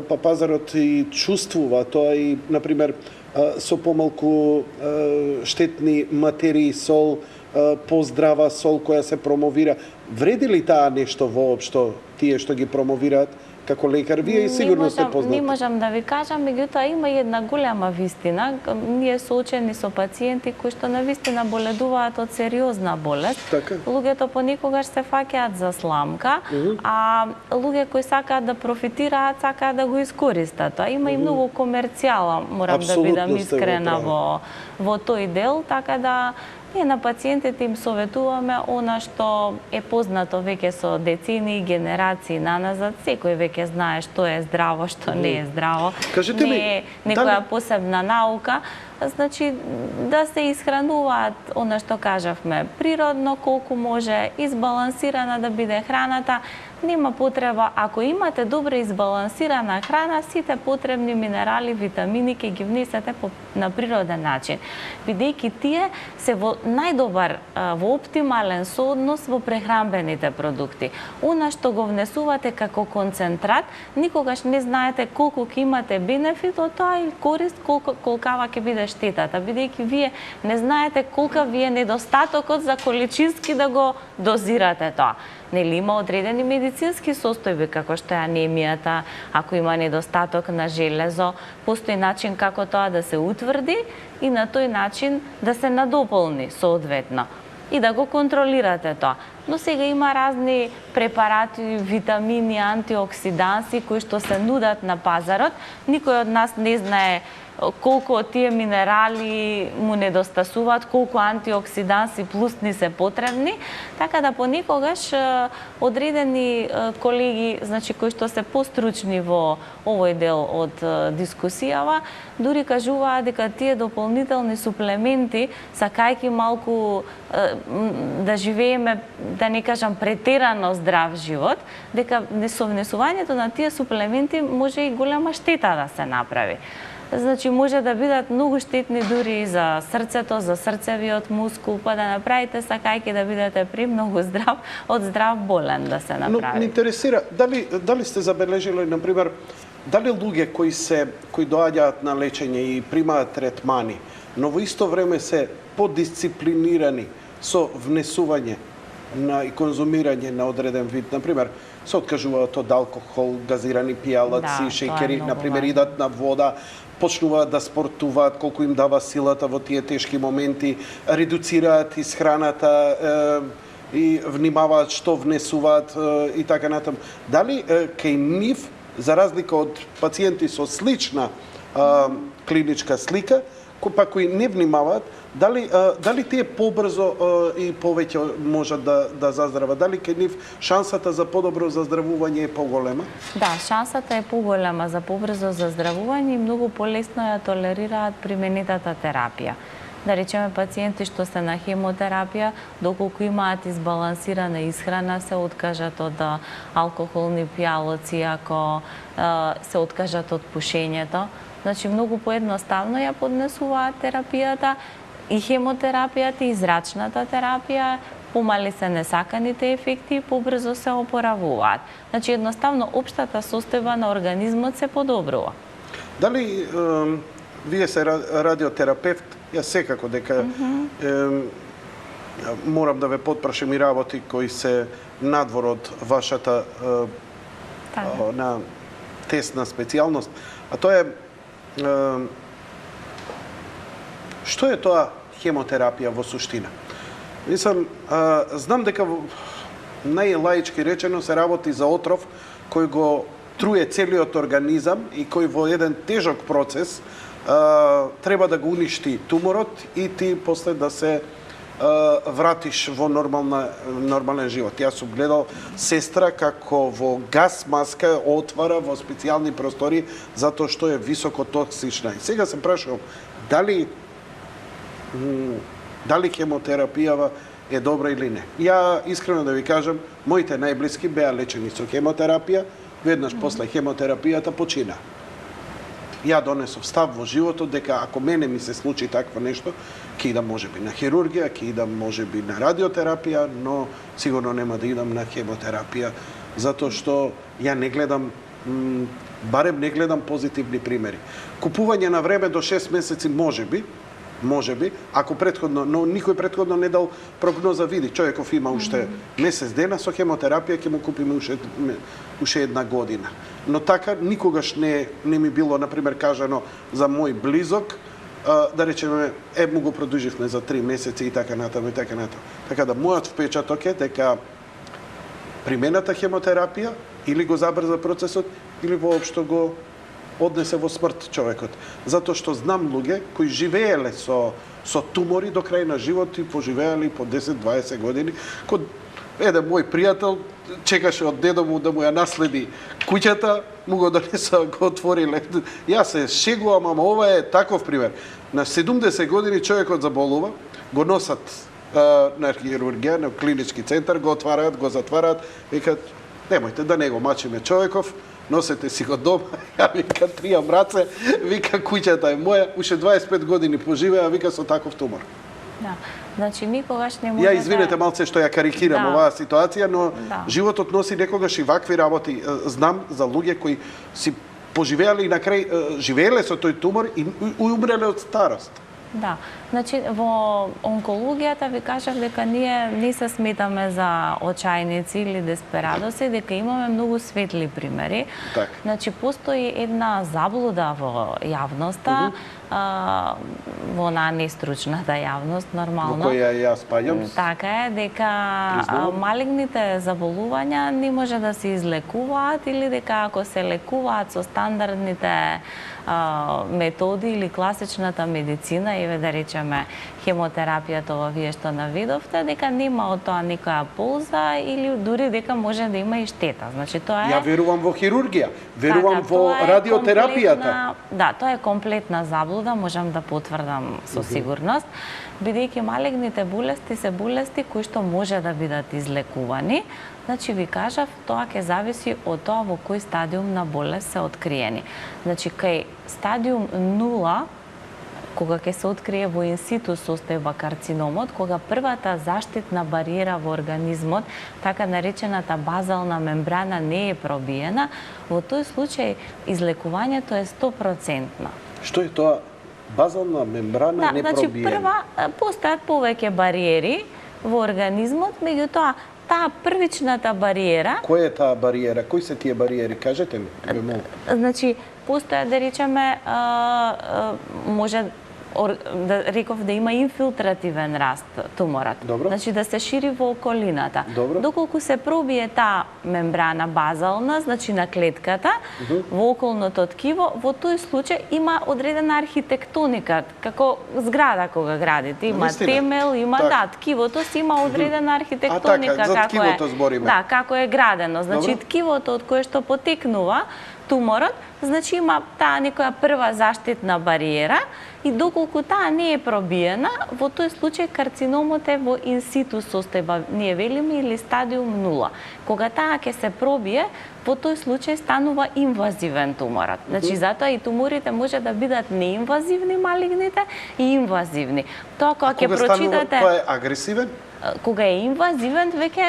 па пазарот и чувствува тоа и, например, со помалку штетни материи сол, поздрава сол која се промовира. Вреди ли таа нешто воопшто, тие што ги промовираат како лекар? Вие и сигурно сте познати. Не можам да ви кажам, меѓутоа има една голема вистина. Ние соочени со пациенти кои што навистина боледуваат од сериозна болест. Така. Луѓето понекогаш се фаќаат за сламка, а луѓе кои сакаат да профитираат, сакаат да го искористат. Тоа има и многу комерцијала, морам да бидам искрена во тој дел, така да ние на пациентите им советуваме она што е познато веќе со децени и генерации наназад. Секој веќе знае што е здраво, што не е здраво. Кажете ми, не е некоја посебна наука. Значи, да се исхрануваат, она што кажавме, природно, колку може, избалансирана да биде храната. Нема потреба, ако имате добре избалансирана храна, сите потребни минерали, витамини ќе ги внесете на природен начин. Бидејќи тие се во најдобар, во оптимален сооднос во прехранбените продукти. Она што го внесувате како концентрат, никогаш не знаете колку ќе имате бенефит од тоа и корист, колкава ќе биде штетата, бидејќи вие не знаете колка ви е недостатокот за количински да го дозирате тоа. Нели има одредени медицински состојби, како што е анемијата, ако има недостаток на железо, постои начин како тоа да се утврди и на тој начин да се надополни соодветно и да го контролирате тоа. Но сега има разни препарати, витамини, антиоксиданси кои што се нудат на пазарот. Никој од нас не знае колку од тие минерали му недостасуваат, колку антиоксиданси плюсни се потребни, така да понекогаш одредени колеги, значи кои што се постручни во овој дел од дискусијава, дури кажуваат дека тие дополнителни суплементи, сакајќи малку да живееме, да не кажам претерано здрав живот, дека со внесувањето на тие суплементи може и голема штета да се направи. Значи може да бидат многу штетни дури и за срцето, за срцевиот мускул, па да направите сакајќи да бидете премногу здрав, од здрав болен да се направи. Но ме интересира, дали сте забележили, например, дали луѓе кои доаѓаат на лечење и примаат третмани, но во исто време се подисциплинирани со внесување и конзумирање на одреден вид, например, се откажуваат од алкохол, газирани пијалаци, шеќери, например, идат на вода, почнуваат да спортуваат колку им дава силата во тие тешки моменти, редуцираат исхраната и внимаваат што внесуваат и така натаму. Дали кај нив, за разлика од пациенти со слична клиничка слика, па кои не внимаваат, дали тие побрзо и повеќе можат да заздрават? Дали кај нив шансата за подобро заздравување е поголема? Да, шансата е поголема за побрзо заздравување и многу полесно ја толерираат применетата терапија. Да речеме, пациенти што се на хемотерапија, доколку имаат избалансирана исхрана, се откажат од алкохолни пијалоци, ако се откажат од пушењето. Значи, многу поедноставно ја поднесуваат терапијата, и хемотерапијата, и зрачната терапија, помали се несаканите ефекти и побрзо се опоравуваат. Значи, едноставно, општата состојба на организмот се подобрува. Дали вие се радиотерапевт, јас секако дека морам да ве потпрашам и работи кои се надвор од вашата на тесна специјалност, а тоа е што е тоа хемотерапија во суштина? Мислам, знам дека најлаички речено се работи за отров кој го труе целиот организам и кој во еден тежок процес треба да го уништи туморот и ти после да се вратиш во нормален живот. Јас сум гледал сестра како во газ маска отвара во специјални простори затоа што е високо токсична. И сега се прашувам, дали хемотерапијава е добра или не. Ја искрено да ви кажам, моите најблиски беа лечени со хемотерапија, веднаш после хемотерапијата почина. Ја донесов став во животот дека ако мене ми се случи такво нешто, ќе идам можеби на хирургија, ќе идам можеби на радиотерапија, но сигурно нема да идам на хемотерапија, затоа што ја не гледам, барем не гледам позитивни примери. Купување на време до 6 месеци можеби, ако претходно, но никој претходно не дал прогноза, види, човеков има уште месец дена, со хемотерапија ќе му купиме уште една година. Но така никогаш не ми било, например, кажано за мој близок, да речеме, му го продуживме за 3 месеци и така натаму и така натаму. Така да мојот впечаток е дека примената хемотерапија или го забрза процесот, или воопшто го однесе во смрт човекот. Затоа што знам луѓе кои живееле со тумори до крај на живот и поживеали по 10-20 години. Код еден мој пријател чекаше од дедо му да му ја наследи куќата, му го донеса, го отвориле. Јас се шегувам, ама ова е таков пример. На 70 години човекот заболува, го носат на хирургија, на клинички центар, го отвараат, го затвараат, викаат, немојте да не го мачиме човеков, носете си го дома, ја вика тријам раце, вика куќата е моја, уште 25 години поживеа, вика со таков тумор. Да, значи никогаш не може Ја извинете малце што ја карикирам оваа ситуација, но животот носи некогаш и вакви работи. Знам за луѓе кои си поживеале и на крај живееле со тој тумор и умреле од старост. Да, значи во онкологијата ви кажав дека ние не се сметаме за очајници или десперадоси, дека имаме многу светли примери. Так. Значи постои една заблуда во јавноста, во нестручната јавност нормално. Во која ја спаѓам. Така е, дека малигните заболувања не може да се излекуваат или дека ако се лекуваат со стандардните методи или класичната медицина, еве да речеме хемотерапијата ова вие што наведовте, дека нема од тоа никоја полза или дури дека може да има и штета. Значи тоа е. Ја верувам во хирургија, верувам во радиотерапијата. Да, тоа е комплетна заблуда, можам да потврдам со сигурност, бидејќи малигните болести се болести кои што може да бидат излекувани. Значи ви кажав, тоа ќе зависи од тоа во кој стадиум на болест се откриени. Значи кај стадиум 0, кога ќе се открие во инситу состојба карциномот, кога првата заштитна бариера во организмот, така наречената базална мембрана не е пробиена, во тој случај излекувањето е 100%. Што е тоа? Базална мембрана не значи, пробиена? Постојат повеќе бариери во организмот, меѓутоа таа првичната бариера... Која е таа бариера? Кои се тие бариери? Кажете ми. Значи, постоја, да речеме, може да реков да има инфилтративен раст туморот. Добро. Значи да се шири во околината. Добро. Доколку се пробие таа мембрана базална, значи на клетката, во околното ткиво, во тој случај има одредена архитектоника, како зграда кога градите, има Наистина? темел, има Так. ткивото си има одредена архитектоника така, за ткивото збориме. Да, како е градено. Значи Добро. ткивото од кое што потекнува туморот, значи има таа некоја прва заштитна бариера и доколку таа не е пробиена, во тој случај карциномот е во инситу состојба, ние велиме, или стадиум 0. Кога таа ќе се пробие, во тој случај станува инвазивен туморот. Значи затоа и туморите може да бидат неинвазивни малигните и инвазивни. Тоа кога ќе прочитате, Тоа е агресивен? кога е инвазивен, веќе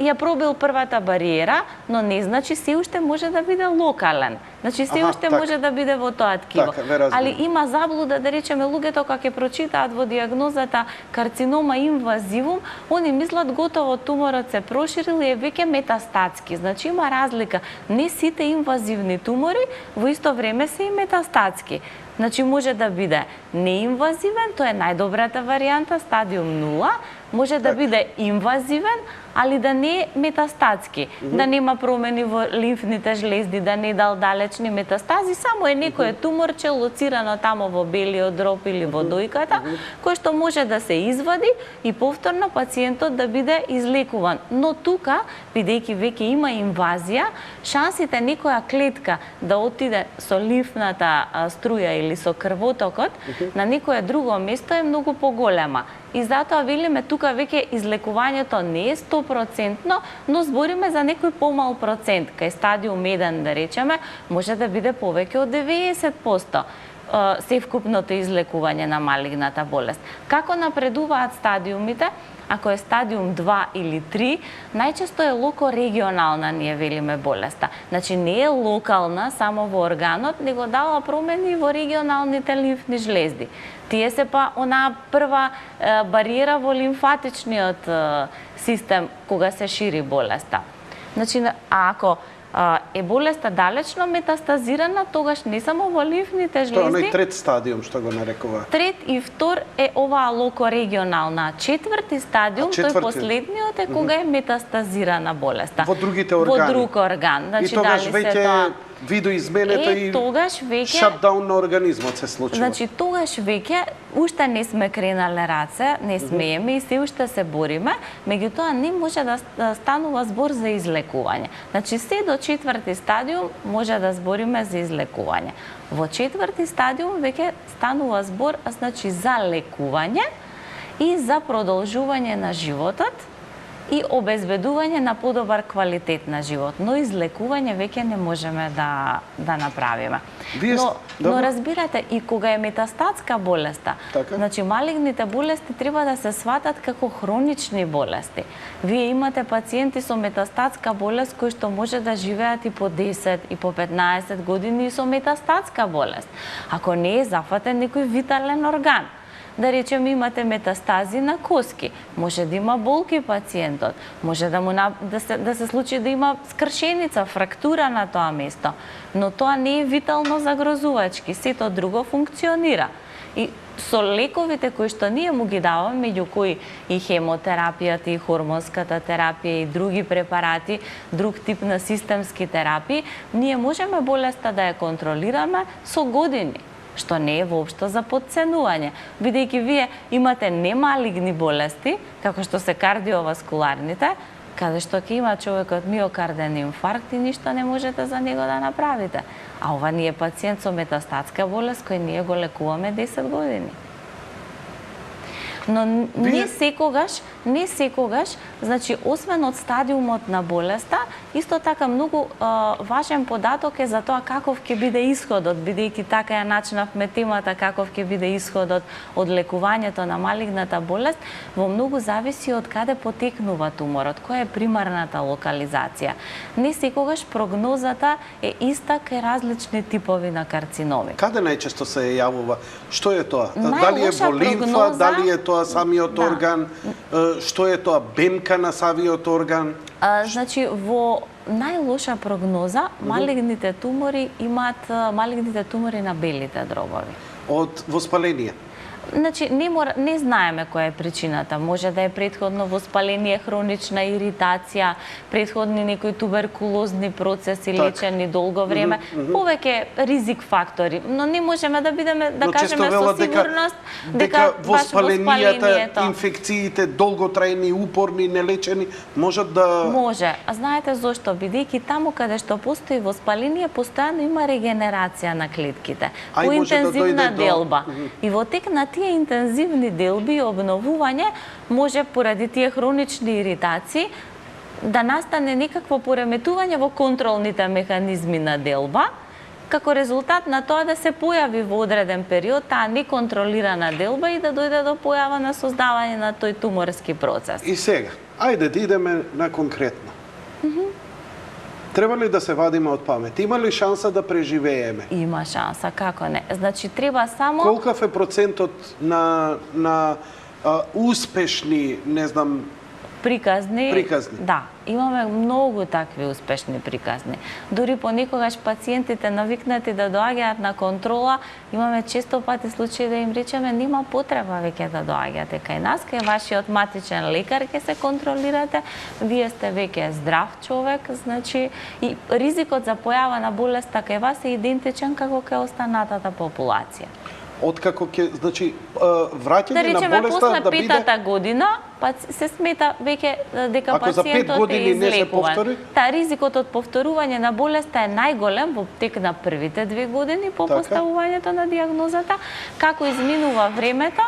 ја пробил првата бариера, но не значи се уште може да биде локален. Значи се уште може да биде во тоа ткиво. Така, ве разбирам. Али има заблуда, да речеме, луѓето кога ќе прочитаат во дијагнозата карцинома инвазивум, они мислат готово туморот се проширил и е веќе метастатски. Значи има разлика. Не сите инвазивни тумори во исто време се и метастатски. Значи може да биде неинвазивен, тоа е најдобрата варијанта, стадиум 0, може да биде инвазивен, али да не е метастатски, да нема промени во лимфните жлезди, да не дал далечни метастази, само е некое туморче лоцирано тамо во белиот дроб или во дојката, кој што може да се извади и повторно пациентот да биде излекуван. Но тука, бидејќи веќе има инвазија, шансите некоја клетка да отиде со лимфната струја или со крвотокот на некое друго место е многу поголема. И затоа велиме тука веќе излекувањето не е 100%, но збориме за некој помал процент, кај стадиум 1 да речеме, може да биде повеќе од 90% севкупното излекување на малигната болест. Како напредуваат стадиумите? Ако е стадиум 2 или 3, најчесто е локорегионална, ние велиме, болеста. Значи не е локална само во органот, него дава промени во регионалните лимфни жлезди. Тие се па онаа прва бариера во лимфатичниот систем кога се шири болеста. Значи, ако е болеста далечно метастазирана, тогаш не само во лимфните жлезди. Тоа е оној трет стадиум што го нарекува. Трет и втор е оваа локорегионална. Четврти стадиум, тој последниот е кога е метастазирана болеста. Во другите органи. Во друг орган. Значи, и тогаш дали веќе се тоа видоизменето и тогаш веќе шатдаун на организмот се случува. Значи тогаш веќе уште не сме кренале раце, не смееме и се уште се бориме, меѓутоа не може да станува збор за излекување. Значи се до четврти стадиум може да збориме за излекување. Во четврти стадиум веќе станува збор, значи, за лекување и за продолжување на животот и обезбедување на подобар квалитет на живот, но излекување веќе не можеме да направиме. Но разбирате, и кога е метастатска болеста, значи малигните болести треба да се сватат како хронични болести. Вие имате пациенти со метастатска болест кои што може да живеат и по 10 и по 15 години и со метастатска болест. Ако не е зафатен некој витален орган, да речеме имате метастази на коски, може да има болки пациентот, може да се случи да има скршеница, фрактура на тоа место, но тоа не е витално загрозувачки, сето друго функционира. И со лековите кои што ние му ги даваме, меѓу кои и хемотерапијата, и хормонската терапија, и други препарати, друг тип на системски терапии, ние можеме болеста да ја контролираме со години, што не е воопшто за подценување, бидејќи вие имате немалигни болести, како што се кардиоваскуларните, каде што ќе има човекот миокарден инфаркт и ништо не можете за него да направите. А ова ни е пациент со метастатска болест кој ние го лекуваме 10 години. Но не секогаш, значи, освен од стадиумот на болеста, исто така многу важен податок е за тоа каков ќе биде исходот, бидејќи така ја начинавме темата каков ќе биде исходот од лекувањето на малигната болест, во многу зависи од каде потекнува туморот, која е примарната локализација. Не секогаш прогнозата е иста кај различни типови на карциноми. Каде најчесто се јавува? Што е тоа? Дали е во лимфа, дали е тоа самиот орган, што е тоа бемка на самиот орган? Значи, во најлоша прогноза, малигните тумори имаат малигните тумори на белите дробови. од воспаление? Значи, не знаеме која е причината. Може да е претходно воспаление, хронична иритација, претходни некои туберкулозни процеси лечени долго време, повеќе ризик фактори, но не можеме да бидеме да кажеме со сигурност дека воспаленијата, инфекциите долготрајни, упорни, нелечени можат да Може. А знаете зошто? Бидејќи таму каде што постои воспаление, постојано има регенерација на клетките, поинтензивна делба. И во тек на тие интензивни делби и обновување може поради тие хронични иритации да настане некакво пореметување во контролните механизми на делба, како резултат на тоа да се појави во одреден период таа неконтролирана делба и да дојде до појава на создавање на тој туморски процес. И сега, ајде да идеме на конкретно. Треба ли да се вадиме од памет? Има ли шанса да преживееме? Има шанса, како не. Значи, треба само... Колкав е процентот на успешни, не знам... Приказни. Да, имаме многу такви успешни приказни. Дури понекогаш пациентите навикнати да доаѓаат на контрола, имаме често пати случаи да им речеме нема потреба веќе да доаѓате кај нас, кај вашиот матичен лекар ќе се контролирате, вие сте веќе здрав човек, значи и ризикот за појава на болеста кај вас е идентичен како кај останатата популација. Откако ќе, значи, враќање да на болеста после да биде... петата година, се смета веќе дека ако за 5 пациентот е години не се излекуван. повтори? Ризикот од повторување на болеста е најголем во тек на првите 2 години по поставувањето на дијагнозата. Како изминува времето,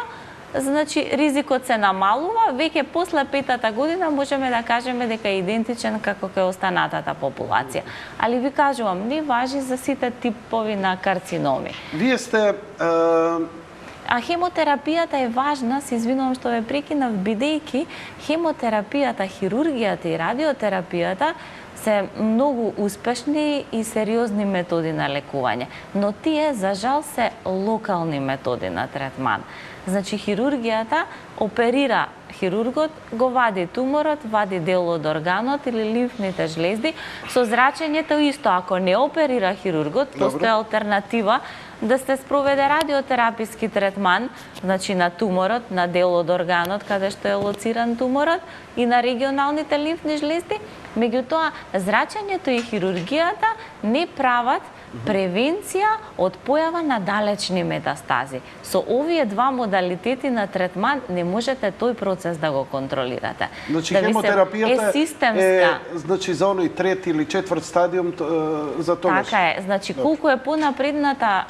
значи ризикот се намалува, веќе после 5-та година можеме да кажеме дека е идентичен како кај останатата популација. Али ви кажувам, не важи за сите типови на карциноми. Вие сте... А хемотерапијата е важна, се извинувам што ве прекинав, бидејќи хемотерапијата, хирургијата и радиотерапијата се многу успешни и сериозни методи на лекување, но тие за жал се локални методи на третман. Значи хирургијата оперира, хирургот го вади туморот, вади дел од органот или лимфните жлезди, со зрачењето исто, ако не оперира хирургот, постои алтернатива да се спроведе радиотераписки третман, значи на туморот, на дел од органот каде што е лоциран туморот и на регионалните лимфни жлезди. Меѓутоа, зрачењето и хирургијата не прават превенција од појава на далечни метастази. Со овие два модалитети на третман не можете тој процес да го контролирате. Значи, да хемотерапијата е системска. Значи, за оној трети или четврт стадиум за тоа. Така е. Значи, колку е понапредната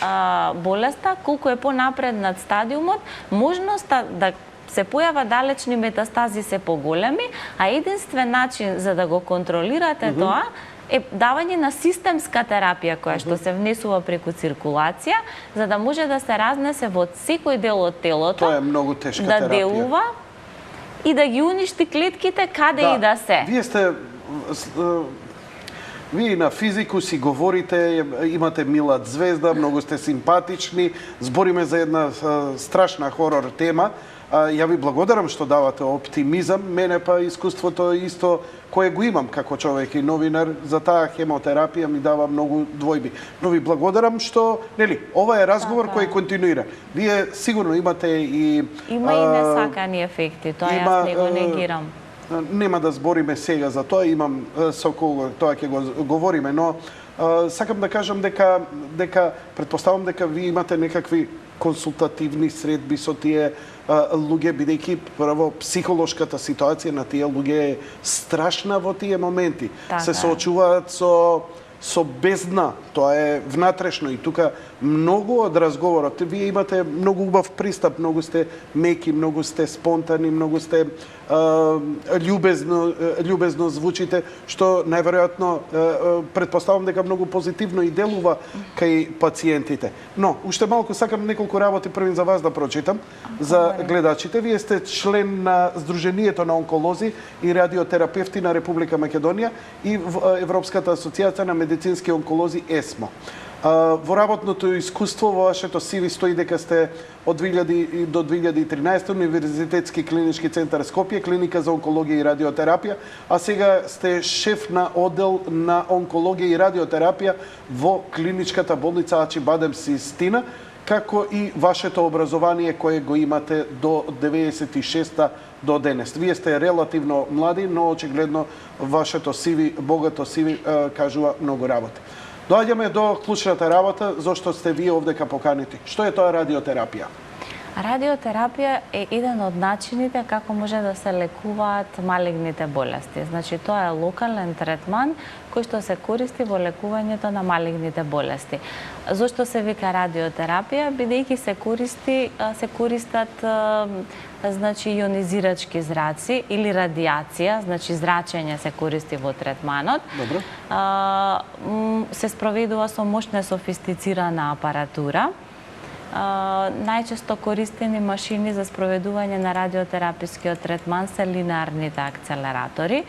болеста, колку е понапреднат стадиумот, можноста да се појава далечни метастази се поголеми, а единствен начин за да го контролирате тоа е давање на системска терапија која што се внесува преку циркулација, за да може да се разнесе во секој дел од телото. Тоа е многу тешка да терапија. делува и да ги уништи клетките каде и да се. Вие на физику си говорите, имате мила звезда, многу сте симпатични, збориме за една страшна хорор тема. Ја ви благодарам што давате оптимизам, мене па искуството исто кое го имам како човек и новинар, за таа хемотерапија ми дава многу двојби. Но ви благодарам што, ова е разговор кој континуира. Вие сигурно имате и... Има и несакани ефекти, тоа јас не го негирам. Нема да збориме сега за тоа, имам со кого тоа ќе го говориме, но сакам да кажам дека претпоставам дека ви имате некакви консултативни средби со тие луѓе, бидејќи прво психолошката ситуација на тие луѓе е страшна во тие моменти. Се соочуваат со бездна, тоа е внатрешно и тука многу од разговорот, вие имате многу убав пристап, многу сте меки, многу сте спонтани, многу сте љубезно звучите, што најверојатно претпоставам дека многу позитивно и делува кај пациентите. Но, уште малку сакам неколку работи првин за вас да прочитам, за гледачите. Вие сте член на Сдруженијето на онколози и радиотерапевти на Република Македонија и Европската асоцијација на медицински онколози ЕСМО. Во работното искуство во вашето CV стои дека сте од 2000 до 2013 Универзитетски клинички центар Скопје, клиника за онкологија и радиотерапија, а сега сте шеф на оддел на онкологија и радиотерапија во клиничката болница Ачи Бадем Систина како и вашето образование кое го имате до 96-та до денес. Вие сте релативно млади, но очигледно вашето CV, богато CV, кажува многу работи. Доаѓаме до клучната работа, зашто сте вие овдека поканети. Што е тоа радиотерапија? Радиотерапија е еден од начините како може да се лекуваат малигните болести. Значи, тоа е локален третман кој што се користи во лекувањето на малигните болести. Зошто се вика радиотерапија? Бидејќи се користат значи ионизирачки зраци или радиација, значи зрачење се користи во третманот. Добро. Се спроведува со мощна софистицирана апаратура. Најчесто користени машини за спроведување на радиотерапискиот третман се линеарните акцелератори.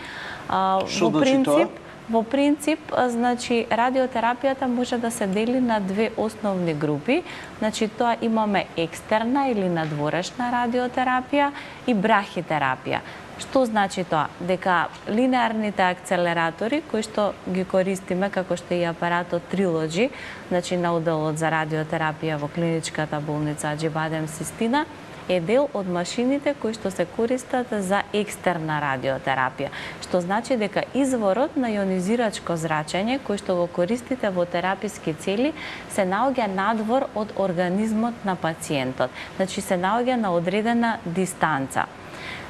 Во принцип, значи, радиотерапијата може да се дели на две основни групи. Значи, тоа имаме екстерна или надворешна радиотерапија и брахитерапија. Што значи тоа? Дека линеарните акцелератори, кои што ги користиме, како што и апаратот Trilogy, значи на уделот за радиотерапија во клиничката болница Аџибадем Систина, е дел од машините кои што се користат за екстерна радиотерапија. Што значи дека изворот на ионизирачко зрачење, кој што го користите во тераписки цели, се наоѓа надвор од организмот на пациентот. Значи се наоѓа на одредена дистанца.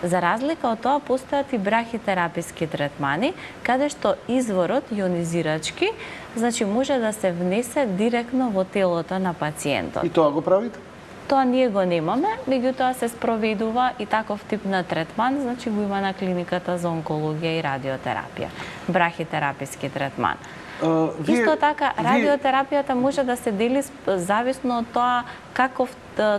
За разлика од тоа, постојат и брахитераписки третмани, каде што изворот ионизирачки, значи може да се внесе директно во телото на пациентот. И тоа го правите? Тоа ние го немаме, меѓутоа се спроведува и таков тип на третман, значи го има на клиниката за онкологија и радиотерапија. Брахитераписки третман. Исто така, радиотерапијата може да се дели зависно од тоа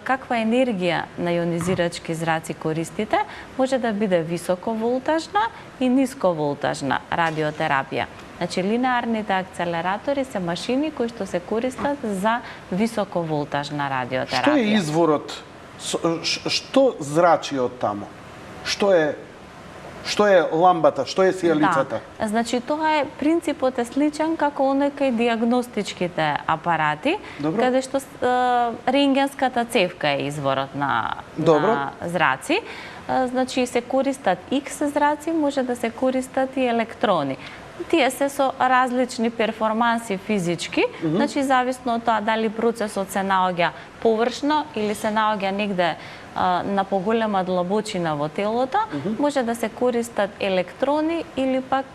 каква енергија на ионизирачки зраци користите, може да биде високоволтажна и нисковолтажна радиотерапија. Значи, линеарните акцелератори се машини кои што се користат за високоволтажна радиотерапија. Што е изворот? Што зрачи од таму? Што е ламбата? Што е сијалицата? Да. Значи, тоа е, принципот е сличен како оној кај диагностичките апарати, Добро. каде што рентгенската цевка е изворот на зраци. Значи, се користат X зраци, може да се користат и електрони. Тие се со различни перформанси физички, значи зависно од тоа дали процесот се наоѓа површно или се наоѓа негде на поголема длабочина во телото, може да се користат електрони или пак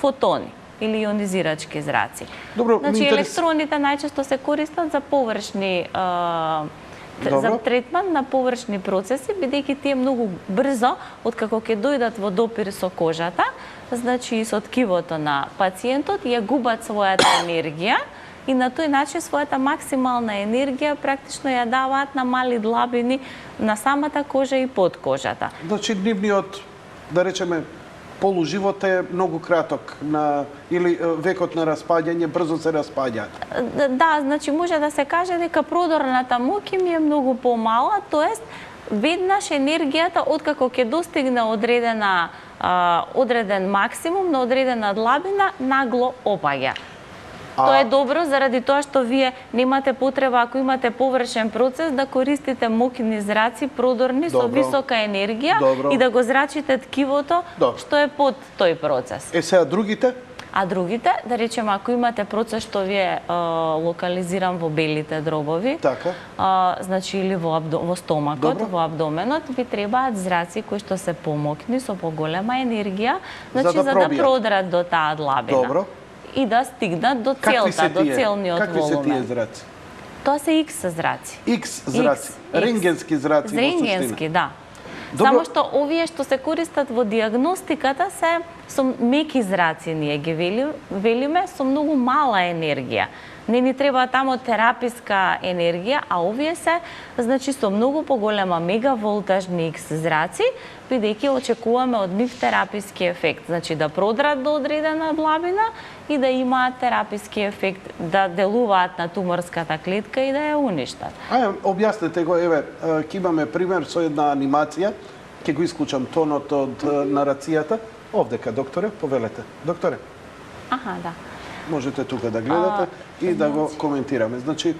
фотони или ионизирачки зраци. Добро, значи, електроните најчесто се користат за површни за третман на површни процеси, бидејќи тие многу брзо, откако ќе дојдат во допир со кожата, значи со ткивото на пациентот, ја губат својата енергија и на тој начин својата максимална енергија практично ја даваат на мали длабини на самата кожа и под кожата. Значи, нивниот, да речеме, полуживот е многу краток или векот на распаѓање брзо се распаѓаат. Да, значи може да се каже дека продорната муки ми е многу помала, тоест веднаш енергијата откако ќе достигне одреден максимум на одредена длабина нагло опаѓа. Тоа е добро заради тоа што вие немате потреба, ако имате површен процес, да користите мокни зраци, продорни, со висока енергија и да го зрачите ткивото што е под тој процес. Сега другите? А другите, да речеме, ако имате процес што ви е локализиран во белите дробови, значи или во стомакот, во абдоменот, ви требаат зраци кои што се помокни со поголема енергија, значи за да продрат до таа длабина. Добро. И да стигнат до целта, до целниот волумен. Какви се тие зраци? Тоа се X зраци. X зраци, рентгенски зраци во суштина. Рентгенски, да. Само што овие што се користат во диагностиката се со меки зраци, ние ги велиме, со многу мала енергија. Не ни треба тамо тераписка енергија, а овие се, значи, со многу поголема мегаволтажни X зраци, бидејќи очекуваме од нив тераписки ефект. Значи, да продрат до одредена длабина и да имаат тераписки ефект, да делуваат на туморската клетка и да ја уништат. Ајде, објаснете го, еве, ќе имаме пример со една анимација, ќе го исклучам тонот од нарацијата. Овдека, докторе, повелете. Докторе. Аха, да. Можете тука да гледате и да го коментираме. Значи,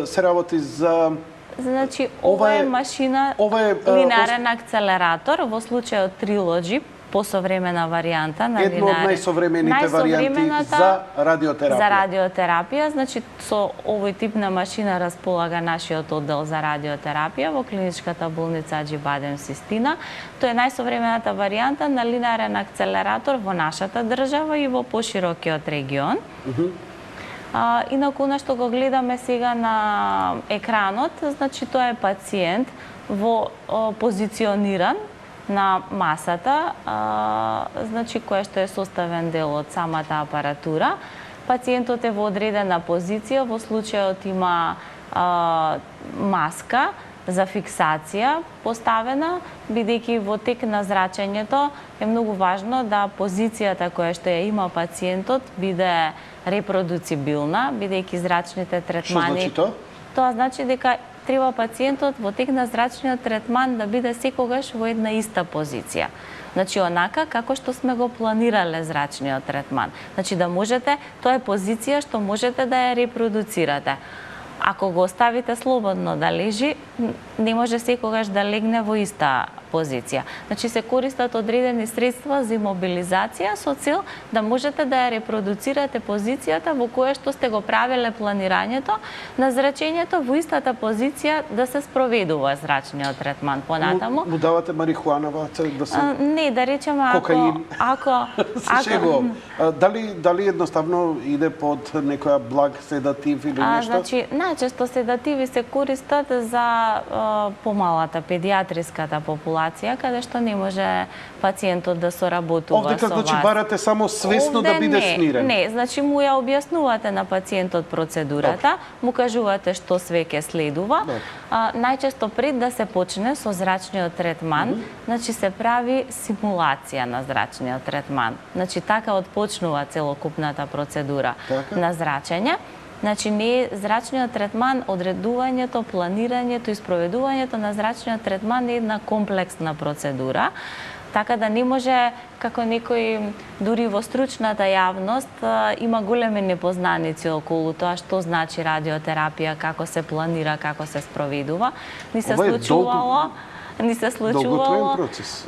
се работи за... Значи, Ова ова е- е машина, ова е, линеарен акцелератор, во случајот Trilogy, посовремена варијанта на Едно од линеарен. најсовремените варијанти Најсовремената за радиотерапија. За радиотерапија, значи со овој тип на машина располага нашиот оддел за радиотерапија во клиничката болница Аџибадем Систина. Тоа е најсовремената варијанта на линеарен акцелератор во нашата држава и во поширокиот регион. Инаку, што го гледаме сега на екранот, значи тоа е пациент позициониран на масата, значи која што е составен дел од самата апаратура. Пациентот е во одредена позиција, во случајот има маска за фиксација поставена, бидејќи во тек на зрачењето е многу важно да позицијата која што ја има пациентот биде репродуцибилна, бидејќи зрачните третмани... Што значи тоа? Тоа значи дека треба пациентот во тек на зрачниот третман да биде секогаш во една иста позиција. Значи, онака како што сме го планирале зрачниот третман. Значи, да можете, тоа е позиција што можете да ја репродуцирате. Ако го оставите слободно да лежи, не може секогаш да легне во иста позиција. Значи, се користат одредени средства за имобилизација со цел да можете да ја репродуцирате позицијата во која што сте го правеле планирањето на зрачењето во истата позиција да се спроведува зрачниот третман понатаму. Му давате марихуана да се... Не, да речеме Кокаин. ако Се шегувам. Дали едноставно иде под некоја благ седатив или нешто? Значи, најчесто седативи се користат за помалата педиатриската популација, каде што не може пациентот да соработува Овдека, со значи, вас. барате само свесно да биде смирен. Не, значи му ја објаснувате на пациентот процедурата, му кажувате што све ќе следува. Најчесто пред да се почне со зрачниот третман, значи се прави симулација на зрачниот третман. Значи така отпочнува целокупната процедура на зрачење. Значи, не зрачниот третман, одредувањето, планирањето и спроведувањето на зрачниот третман е една комплексна процедура, така да не може, како некој, дури во стручната јавност, има големи непознаници околу тоа што значи радиотерапија, како се планира, како се спроведува. Ни се случувало... Долготроен процес.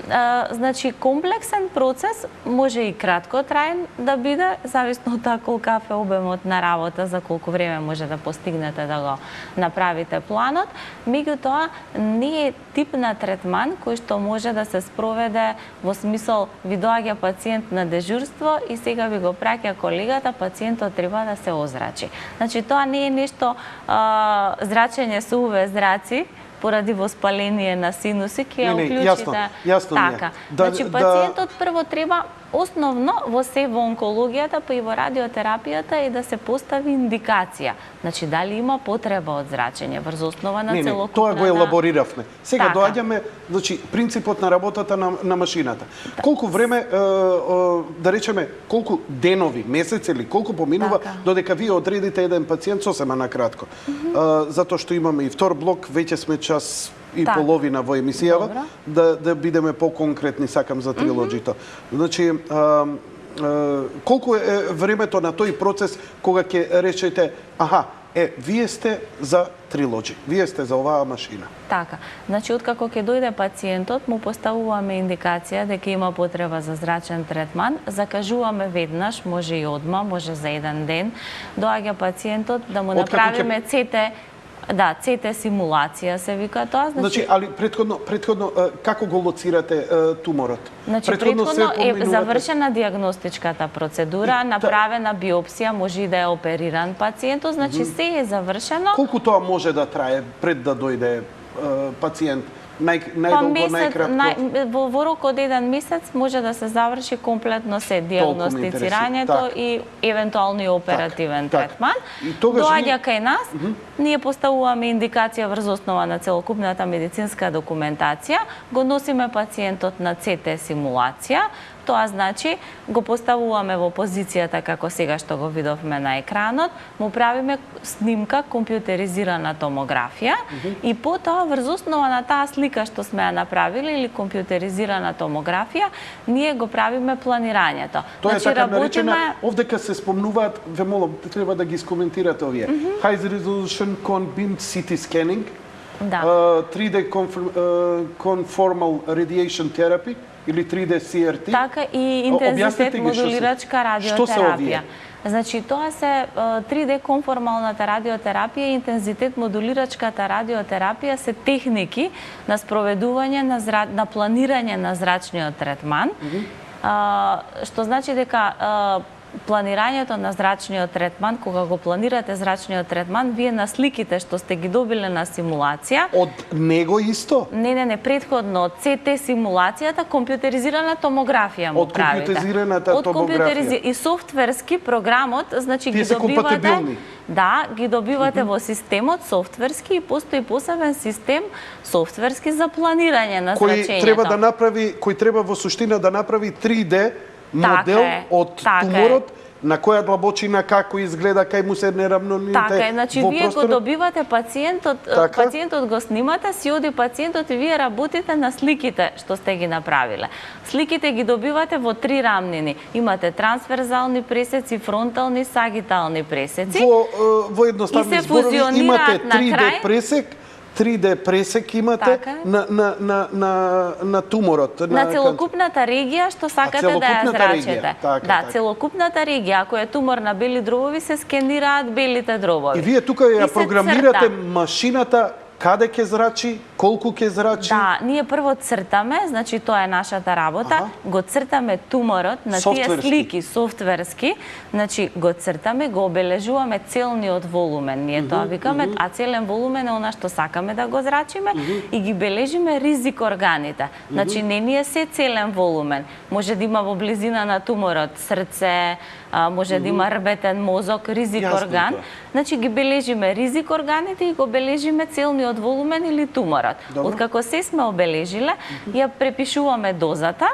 Значи, комплексен процес, може и краткотраен да биде, зависно од тоа колкав е обемот на работа, за колку време може да постигнете да го направите планот. Меѓутоа, не е тип на третман кој што може да се спроведе во смисол ви доаѓа пациент на дежурство и сега ви го праќа колегата, пациентот треба да се озрачи. Значи, тоа не е нешто зрачење со UV зраци, поради воспаление на синуси, ќе ја уклучите така. Значи, пациентот прво треба, основно во се во онкологијата, па и во радиотерапијата е да се постави индикација. Значи, дали има потреба од зрачење врз основа на целокупната... Тоа го елабориравме. Сега доаѓаме, значи, принципот на работата на машината. Колку време, да речеме, колку денови, месеци или колку поминува додека вие одредите еден пациент, сосема накратко. Затоа што имаме и втор блок, веќе сме час и половина во емисијава, да бидеме по-конкретни, сакам за трилоджито. Значи, колку е времето на тој процес кога ќе речете, вие сте за трилоджи, вие сте за оваа машина? Така. Значи, откако ќе дојде пациентот, му поставуваме индикација дека има потреба за зрачен третман, закажуваме веднаш, може и одма, може за еден ден. Доаѓа пациентот да му направиме CT симулација се вика тоа. Значи, али претходно како го лоцирате туморот? Значи, претходно е завршена диагностичката процедура, направена биопсија, може и да е опериран пациентот, значи се е завршено. Колку тоа може да трае пред да дојде пациент? Најдолго, најкратко? Во рок од еден месец може да се заврши комплетно се диагностицирањето и евентуално и оперативен третман. Доаѓа кај нас, ние поставуваме индикација врз основа на целокупната медицинска документација, го носиме пациентот на CT симулација, тоа значи го поставуваме во позицијата како сега што го видовме на екранот, му правиме снимка компјутеризирана томографија и потоа врз основа на таа слика што сме ја направили или компјутеризирана томографија, ние го правиме планирањето. Тоа е така наречена, овдека се спомнуваат, ве молам, треба да ги скоментирате овие. High resolution beam CT scanning, Да. 3D conformal radiation therapy или 3D CRT. Така и интензитет модулирачка Што се радиотерапија. овие? Значи, тоа се 3D конформалната радиотерапија и интензитет модулирачката радиотерапија се техники на спроведување на планирање на зрачниот третман, што значи дека планирањето на зрачниот третман, кога го планирате зрачниот третман, вие на сликите што сте ги добиле на симулација, од него исто? Не, предходно од CT симулацијата компјутеризирана томографија му правите. Од компјутеризираната томографија. И софтверски програмот, значи Тие ги се добивате. компатибилни. Да, ги добивате во системот софтверски и постои посебен систем софтверски за планирање на зрачењето. Кој треба во суштина да направи 3D модел од туморот, на која длабочина, како изгледа, кај му се неравноните во Така е, значи вие го добивате пациентот, така? Пациентот го снимате, си оди пациентот и вие работите на сликите што сте ги направиле. Сликите ги добивате во 3 рамнини. Имате трансверзални пресеци, фронтални, сагитални пресеци. Во едноставни зборови имате 3D пресек, 3D пресек имате на туморот. На целокупната регија што сакате да ја зрачете. Да, целокупната регија. Ако е тумор на бели дробови, се скенираат белите дробови. И вие тука ја програмирате машината каде ќе зрачи, колку ќе зрачи? Да, ние прво цртаме, значи тоа е нашата работа, го цртаме туморот на тие слики софтверски, значи го цртаме, го обележуваме целниот волумен, ние тоа викаме, а целен волумен е она што сакаме да го зрачиме и ги бележиме ризик органите. Значи не ни е се целен волумен, може да има во близина на туморот срце, може да има рбетен мозок, ризик орган. Значи ги бележиме ризик органите и го бележиме целниот волумен или туморот. Откако се сме обележиле, ја препишуваме дозата,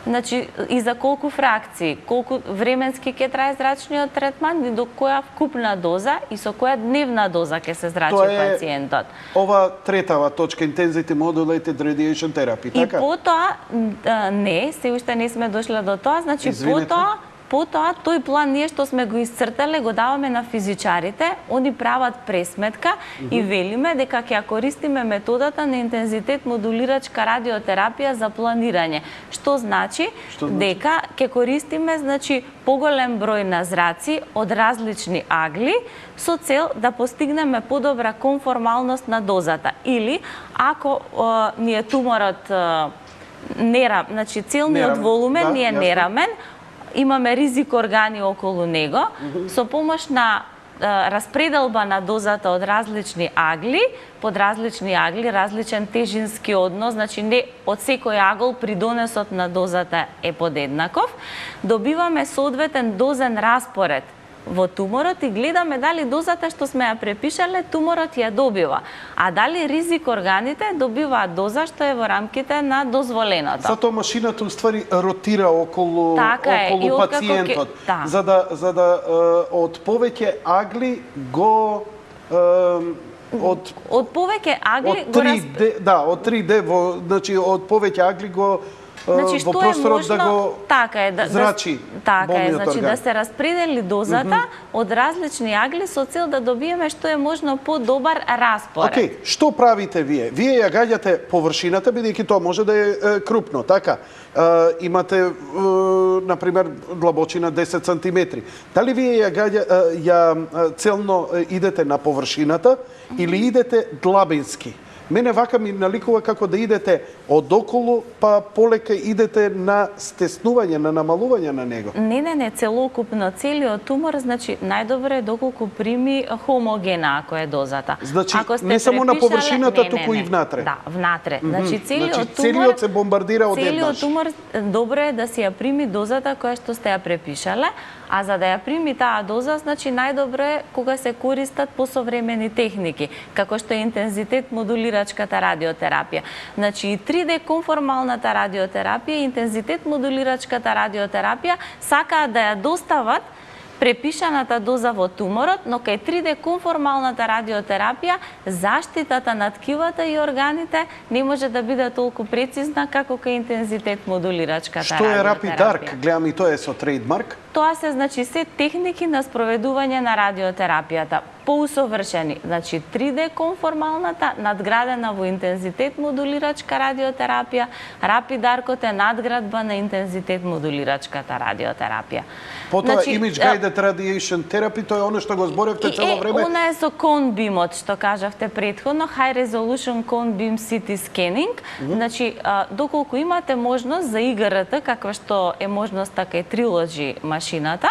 значи и за колку фракции, колку временски ќе трае зрачниот третман и до која вкупна доза и со која дневна доза ќе се зрачи пациентот. Ова третава точка, intensity modulated radiation therapy, така? И потоа, не, се уште не сме дошле до тоа, значи потоа тој план ние што сме го исцртале го даваме на физичарите, они прават пресметка и велиме дека ќе ја користиме методата на интензитет модулирачка радиотерапија за планирање. Што значи дека ќе користиме поголем број на зраци од различни агли со цел да постигнеме подобра конформалност на дозата или ако ни е туморот значи целниот волумен ни е нерамен, имаме ризик органи околу него, со помош на распределба на дозата од различни агли, под различни агли, различен тежински однос, значи не од секој агол придонесот на дозата е подеднаков, добиваме соодветен дозен распоред во туморот и гледаме дали дозата што сме ја препишале, туморот ја добива, а дали ризик органите добиваат доза што е во рамките на дозволеното. Затоа машината уствари ротира околу пациентот, за да од повеќе агли го од повеќе агли од 3D, од 3D, значи од повеќе агли го во просторот да го зрачи болниот орган. Да се распредели дозата од различни агли со цел да добиеме што е можно подобар распоред. Океј, што правите вие? Вие ја гаѓате површината, бидејќи тоа може да е крупно, така? Имате, например, длабочина 10 сантиметри. Дали вие ја целно идете на површината или идете длабински? Мене вака ми наликува како да идете одоколу, па полека идете на стеснување, на намалување на него. Не, целокупно, целиот тумор, значи најдобро е доколку прими хомогена ако е дозата. Значи не само на површината, туку и внатре. Да, внатре. Значи целиот се бомбардира одеднаш. Целиот тумор добро е да си ја прими дозата која што сте ја препишале, А за да ја прими таа доза, значи најдобре кога се користат посовремени техники, како што е интензитет модулирачката радиотерапија. Значи и 3D конформалната радиотерапија и интензитет модулирачката радиотерапија сакаат да ја достават препишаната доза во туморот, но кај 3D конформалната радиотерапија заштитата на ткивата и органите не може да биде толку прецизна како кај интензитет модулирачката Што е радиотерапија. Rapid Dark? Гледам и тоа е со трейдмарк. Тоа се значи се техники на спроведување на радиотерапијата, поусовршени. Значи 3D конформалната надградена во интензитет модулирачка радиотерапија, Rapid Darkот е надградба на интензитет модулирачката радиотерапија. Потоа Image Guided Radiation Therapy, тоа е оно што го зборевте цело време. Она е со Cone Beam-от, што кажавте претходно, High Resolution Cone Beam CT Scanning. Значи, доколку имате можност за ИГРТ, каква што е можноста кај Trilogy машината,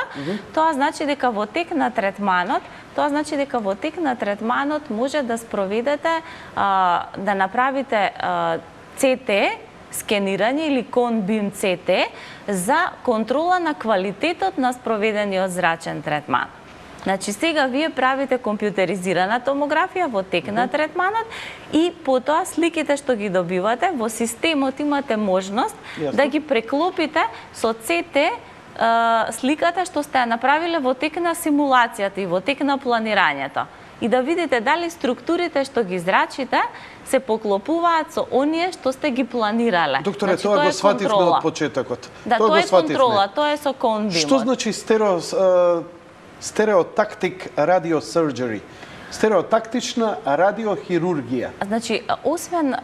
тоа значи дека во тек на третманот може да спроведете, да направите CT скенирање или Cone Beam CT за контрола на квалитетот на спроведениот зрачен третман. Значи сега вие правите компјутеризирана томографија во тек на третманот и потоа сликите што ги добивате во системот имате можност да ги преклопите со CT сликата што сте ја направиле во тек на симулацијата и во тек на планирањето. И да видите дали структурите што ги зрачите се поклопуваат со оние што сте ги планирале. Докторе, значи, тоа го свативме од почетокот. Да, тоа е контрола, тоа е со Cone Beam. Што значи стереотактик радиосурджери? Стереотактична радиохирургија. Значи, освен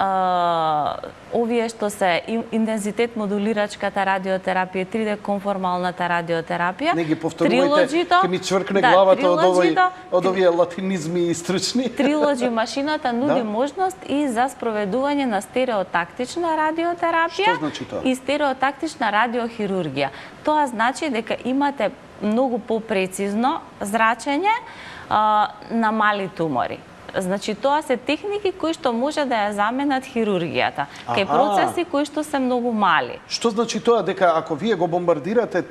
овие што се интензитет модулирачката радиотерапија, 3D конформалната радиотерапија, не ги повторувајте, ќе ми чвркне главата од овие латинизми и стручни. Trilogy машината нуди можност и за спроведување на стереотактична радиотерапија. Што значи тоа? И стереотактична радиохирургија. Тоа значи дека имате многу попрецизно зрачење на мали тумори. Значи, тоа се техники кои што може да ја заменат хирургијата, кај процеси кои што се многу мали. Што значи тоа, дека ако вие го бомбардирате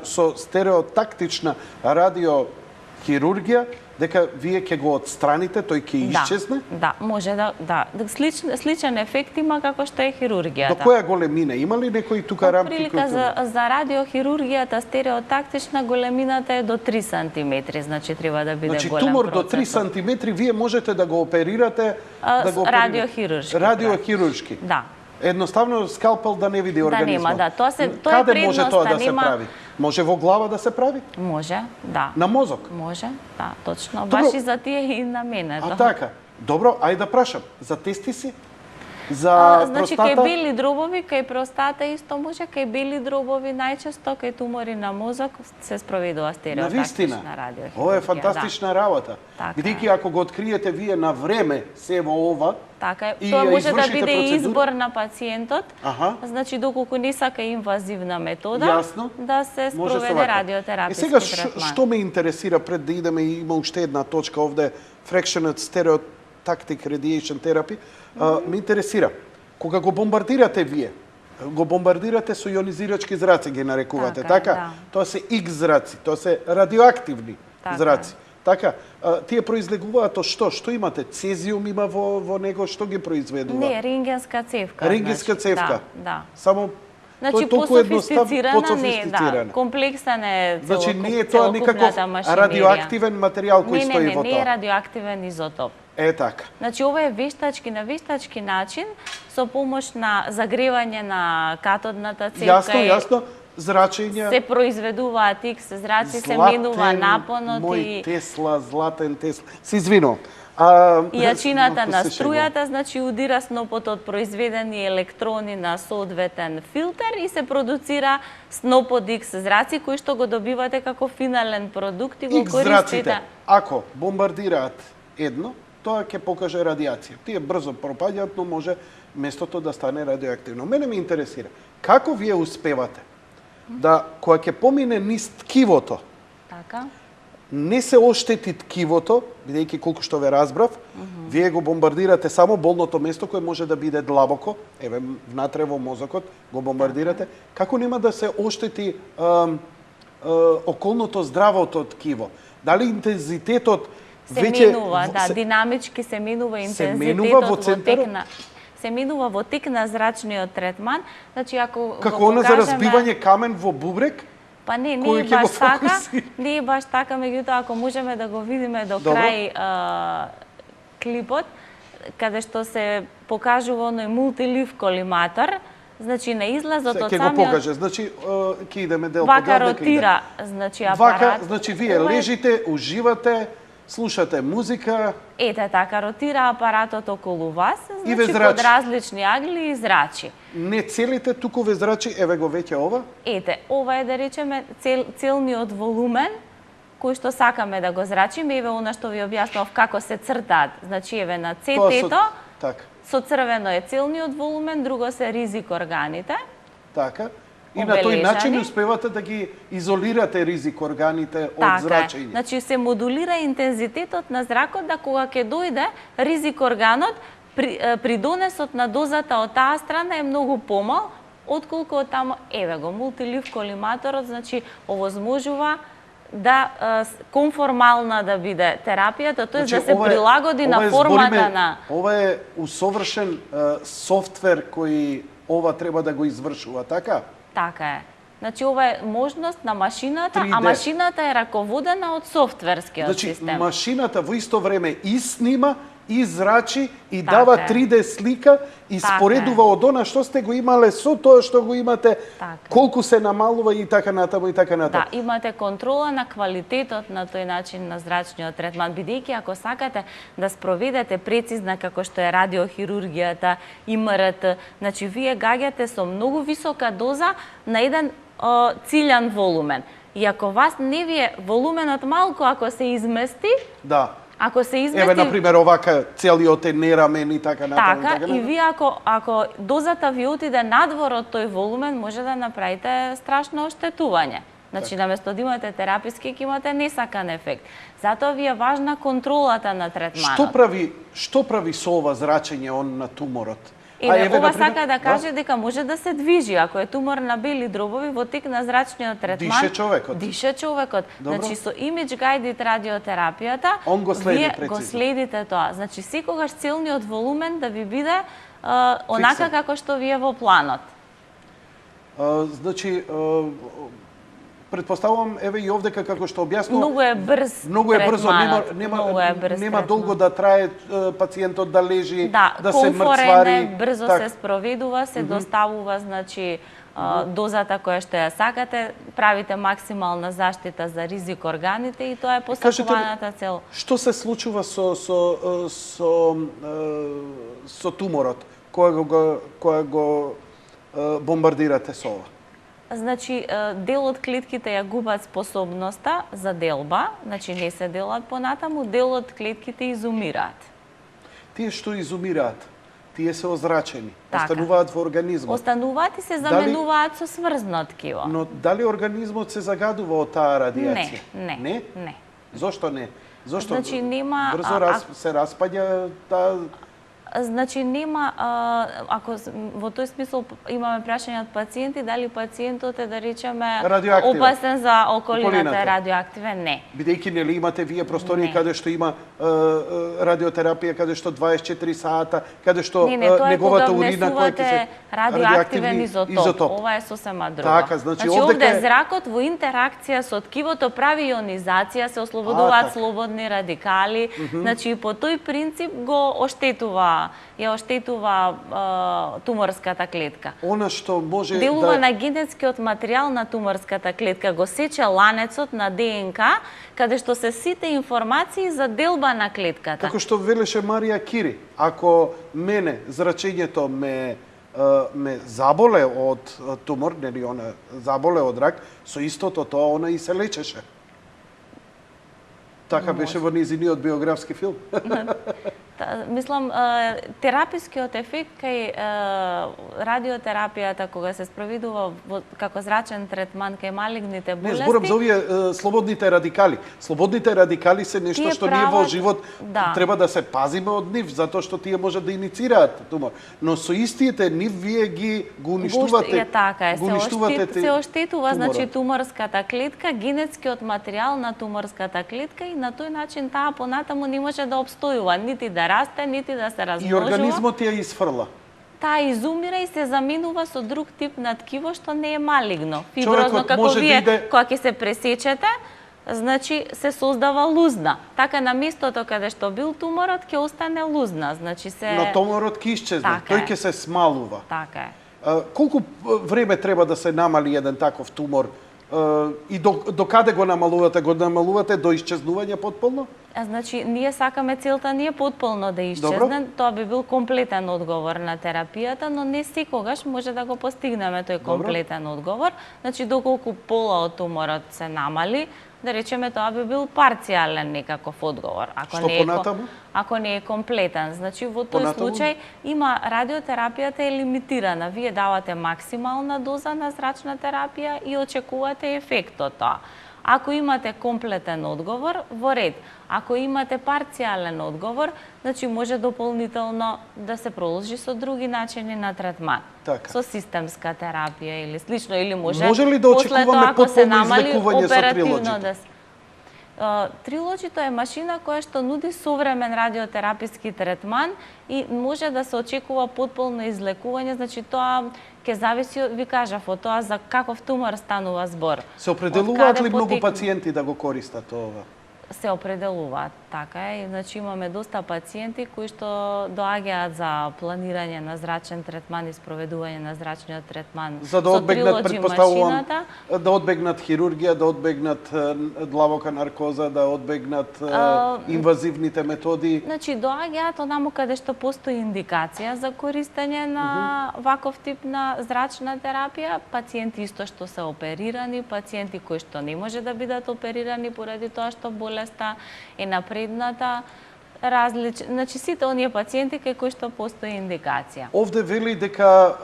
со стереотактична радиохирургија, дека вие ќе го отстраните, тој ќе исчезне? Да, може да. Сличен ефект има како што е хирургијата. До која големина? Има ли некои тука рамки? Прилика за радиохирургијата стереотактична големината е до 3 см, значи треба да биде голем. Значи тумор до 3 см вие можете да го оперирате радиохируршки. Радиохируршки. Да. Едноставно скалпел да не види организмот. Да нема, да. Тоа е Каде може тоа да се прави? Може во глава да се прави? Може, да. На мозок? Може, да, точно. Баш и за тие и на мене. А така. Добро, ајде да прашам. За тестиси? За значи, простата? кај бели дробови, кај простата исто може, кај бели дробови најчесто, кај тумори на мозок се спроведува стереотактична радиохирургија. Ова е фантастична работа. Бидејќи ако го откриете вие на време се во ова, така е. Тоа може да биде и избор на пациентот. Значи, доколку не сака инвазивна метода, да се спроведе радиотераписки третман. Сега, што ме интересира пред да идеме, има уште една точка овде, Fractionate Stereotactic Radiation Therapy, ме интересира. Кога го бомбардирате вие, го бомбардирате со ионизирачки зраци, ги нарекувате, така? Тоа се X зраци, тоа се радиоактивни зраци. Така, тие произлегуваат од што? Што имате? Цезиум има во него, што ги произведува? Не, рентгенска цевка. Рентгенска цевка. Да. Само значи, по-софистицирана, не, да, комплексен е целокупната Значи, не е тоа никаков радиоактивен материјал кој стои во тоа? Не е радиоактивен изотоп. Е така. Значи, ова е на вештачки начин, со помош на загревање на катодната цевка. Јасно. Зрачења. Се произведуваат X зраци, се менува напонот и... Тесла, златен Тесла. Се извинувам. Јачината на струјата, значи удира снопот од произведени електрони на соодветен филтер и се продуцира снопот X зраци, кои што го добивате како финален продукт и го користите. Ако бомбардираат едно, тоа ќе покаже радиација. Тие брзо пропаѓаат, но може местото да стане радиоактивно. Мене ме интересира, како вие успевате да, кога ќе помине низ ткивото, така, не се оштети ткивото, бидејќи колку што ве разбрав, вие го бомбардирате само болното место кое може да биде длабоко, еве внатре во мозокот го бомбардирате, како нема да се оштети околното здравото ткиво? Дали интензитетот се веќе менува, да, динамички се менува менува во интензитетот центарот? се менува во тек на зрачниот третман. Значи ако Како го она за покажеме, разбивање камен во бубрек? па не кој е ќе го баш така, фокусира? не е баш така, меѓутоа ако можеме да го видиме до Добро. крај клипот, каде што се покажува оној мултилив колиматор, значи на излазот од Ќе го самиот покаже. Значи, ќе идеме дел по вака дел. ротира, значи апарат. Вака, значи вие Ова е- лежите, уживате, слушате музика, Ете така, ротира апаратот околу вас, И ве значи зрачи. под различни агли и зрачи. не целите, туку ве зрачи, еве го веќе ова. Ете, ова е да речеме целниот волумен кој што сакаме да го зрачиме, еве она што ви објаснав како се цртаат. Значи еве на Тоа CT-то така, со црвено е целниот волумен, друго се ризик органите. така. И на тој Обележани. начин успевате да ги изолирате ризик органите од Така е. зрачење. Значи се модулира интензитетот на зракот да кога ќе дојде ризик органот, придонесот на дозата од таа страна е многу помал отколку од таму, еве го, мултилив колиматорот, значи овозможува да конформална да биде терапијата, тоа да се прилагоди на формата на... Ова е усовршен софтвер кој ова треба да го извршува, така? Така е. Значи ова е можност на машината, 3D. а машината е раководена од софтверскиот Значи, систем. машината во исто време и снима, и зрачи, и Така дава е. 3D слика, и Така споредува од она што сте го имале со тоа што го имате, Така. колку се намалува и така натаму и така натаму. Да, имате контрола на квалитетот на тој начин на зрачниот третман, бидејќи ако сакате да спроведете прецизна како што е радиохирургијата, МРТ, значи вие гаѓате со многу висока доза на еден циљан волумен. И ако вас не ви е волуменот малку, ако се измести, Да. ако се измести... Еве, например, овака целиот е нерамен и така натаму. Така, и вие ако дозата ви отиде надвор од тој волумен, може да направите страшно оштетување. Значи, наместо да имате тераписки, ќе имате несакан ефект. Затоа ви е важна контролата на третманот. Што прави со ова зрачење он на туморот? Ова сака да каже дека може да се движи. Ако е тумор на бели дробови, во тек на зрачниот третман... Дише човекот. Дише човекот. Добро. Значи, со image guided радиотерапијата, Он го следи вие прецизно. го следите тоа. Значи, секогаш целниот волумен да ви биде онака како што ви е во планот. Значи, предпоставувам, еве и овдека како што објаснува, Многу е брз многу е брзо, третманот. Многу е брз нема третман. долго да трае пациентот да лежи, Да, да се комфорен мрцвари. е, брзо така. се спроведува, се доставува, значи, дозата која што ја сакате, правите максимална заштита за ризик органите и тоа е постапуваната цел. Што се случува со туморот кога го бомбардирате со ова? Значи, дел од клетките ја губат способноста за делба, значи не се делат понатаму, дел од клетките изумираат. Тие што изумираат, тие се озрачени, Така. остануваат во организмот. Остануваат и се заменуваат со сврзно ткиво. Но дали организмот се загадува од таа радиација? Не. Зошто не? Зошто Значи, нема- брзо се распаѓа таа... Значи нема, ако во тој смисол имаме прашање од пациенти, дали пациентот е, да речеме, Радиоактивен. опасен за околината, Околината. радиоактивен, не. Бидејќи нели имате вие простории Не. каде што има радиотерапија, каде што 24 сата, каде што Не, тоа е неговата кога урина која ќе се внесувате радиоактивен изотоп. Ова е сосема друго. Така, значи овде овде ке- зракот во интеракција со ткивото прави ионизација, се ослободуваат така. слободни радикали. Значи по тој принцип го ја оштетува туморската клетка. Она што може Делува да на генетскиот материјал на туморската клетка, го сече ланецот на ДНК, каде што се сите информации за делба на клетката. како што велеше Марија Кири, ако мене зрачењето ме заболе од тумор, нели она заболе од рак, со истото тоа она и се лечеше. Така беше во низиниот биографски филм. Мислам, терапискиот ефект кај радиотерапијата кога се спроведува како зрачен третман кај малигните Не, болести. зборам за овие слободните радикали. Слободните радикали се нешто Тие што ние во прават- живот да. треба да се пазиме од нив, затоа што тие може да иницираат тумор. Но со истиите нив вие го уништувате. Така е, го уништувате се оштетува, туморот. значи туморската клетка, генетскиот материјал на туморската клетка и на тој начин таа понатаму не може да обстојува, нити да расте, нити да се И размножува. организмот ја изфрла. Таа изумира и се заменува со друг тип на ткиво што не е малигно, Човекот фиброзно, како може да вие, иде- кога ќе се пресечете, значи се создава лузна. Така на местото каде што бил туморот ќе остане лузна, значи се Но туморот ќе исчезне, Така тој е. ќе се смалува. Така е. Колку време треба да се намали еден таков тумор? И до каде го намалувате? Го намалувате до исчезнување потполно? Значи, ние сакаме целта не е потполно да исчезне, тоа би бил комплетен одговор на терапијата, но не секогаш може да го постигнеме тој комплетен одговор. Значи, доколку пола од туморот се намали, да речеме тоа би бил парцијален некаков одговор. Што понатаму? Ако не е комплетен. Значи, во тој Понатаму? случај има радиотерапијата е лимитирана. Вие давате максимална доза на зрачна терапија и очекувате ефект од тоа. Ако имате комплетен одговор, во ред. Ако имате парцијален одговор, значи може дополнително да се продолжи со други начини на третман. Така. Со системска терапија или слично, или може Може ли да после очекуваме тоа, ако се потполно намали, излекување со оперативно трилоџито? да се... Трилоџито е машина која што нуди современ радиотераписки третман и може да се очекува потполно излекување, значи тоа ќе зависи, ви кажав, од тоа за каков тумор станува збор. Се определуваат Од ли каде многу потекне? пациенти да го користат ова? Се определуваат, така е. Значи имаме доста пациенти кои што доаѓаат за планирање на зрачен третман и спроведување на зрачниот третман За да со одбегнат, трилоџи предпоставувам, машината. да одбегнат хирургија, да одбегнат длабока наркоза, да одбегнат инвазивните методи. Значи доаѓаат онаму каде што постои индикација за користење на ваков тип на зрачна терапија, пациенти исто што се оперирани, пациенти кои што не може да бидат оперирани поради тоа што болеста е напредната, значи сите оние пациенти кај кои што постои индикација. Овде вели дека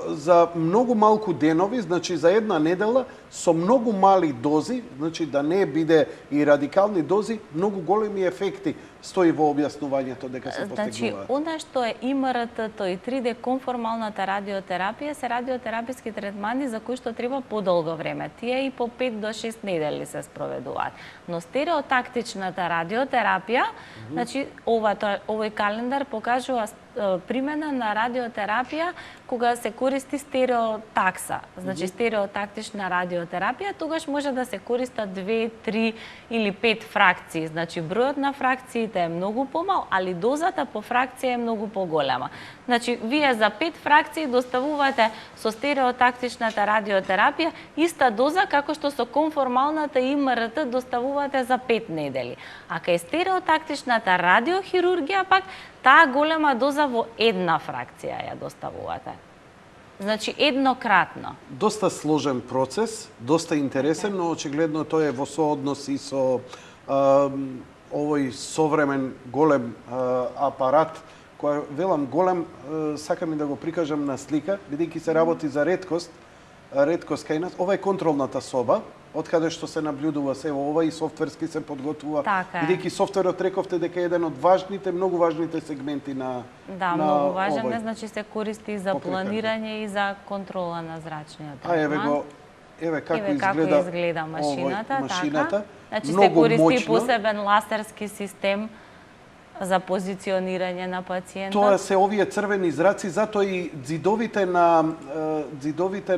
за многу малку денови, значи за една недела, со многу мали дози, значи да не биде и радикални дози, многу големи ефекти стои во објаснувањето дека се Значи, постигнуваат. она што е ИМРТ-то и 3D конформалната радиотерапија се радиотераписки третмани за кои што треба подолго време. Тие и по 5 до 6 недели се спроведуваат. Но стереотактичната радиотерапија, значи овој календар покажува примена на радиотерапија кога се користи стереотакса, значи стереотактична радиотерапија, тогаш може да се користат 2, 3 или 5 фракции. Значи бројот на фракциите е многу помал, али дозата по фракција е многу поголема. Значи вие за 5 фракции доставувате со стереотактичната радиотерапија иста доза како што со конформалната ИМРТ доставувате за 5 недели. А кај стереотактичната радиохирургија пак таа голема доза во една фракција ја доставувате. Значи еднократно. Доста сложен процес, доста интересен, но очигледно тој е во сооднос и со овој современ голем апарат, кој велам голем, сакам и да го прикажам на слика, бидејќи се работи за редкост кај нас. Ова е контролната соба, од каде што се наблюдува се ова и софтверски се подготвува. Така е. Бидејќи софтверот рековте дека е еден од важните, многу важните сегменти на Да, на многу важен овој. е, значи се користи и за Покликање. планирање и за контрола на зрачниот А еве третман. го, еве како Еве како изгледа, изгледа машината, овој, машината. така. Значи се Многу користи моќно. посебен ласерски систем за позиционирање на пациентот. Тоа се овие црвени зраци, затоа и ѕидовите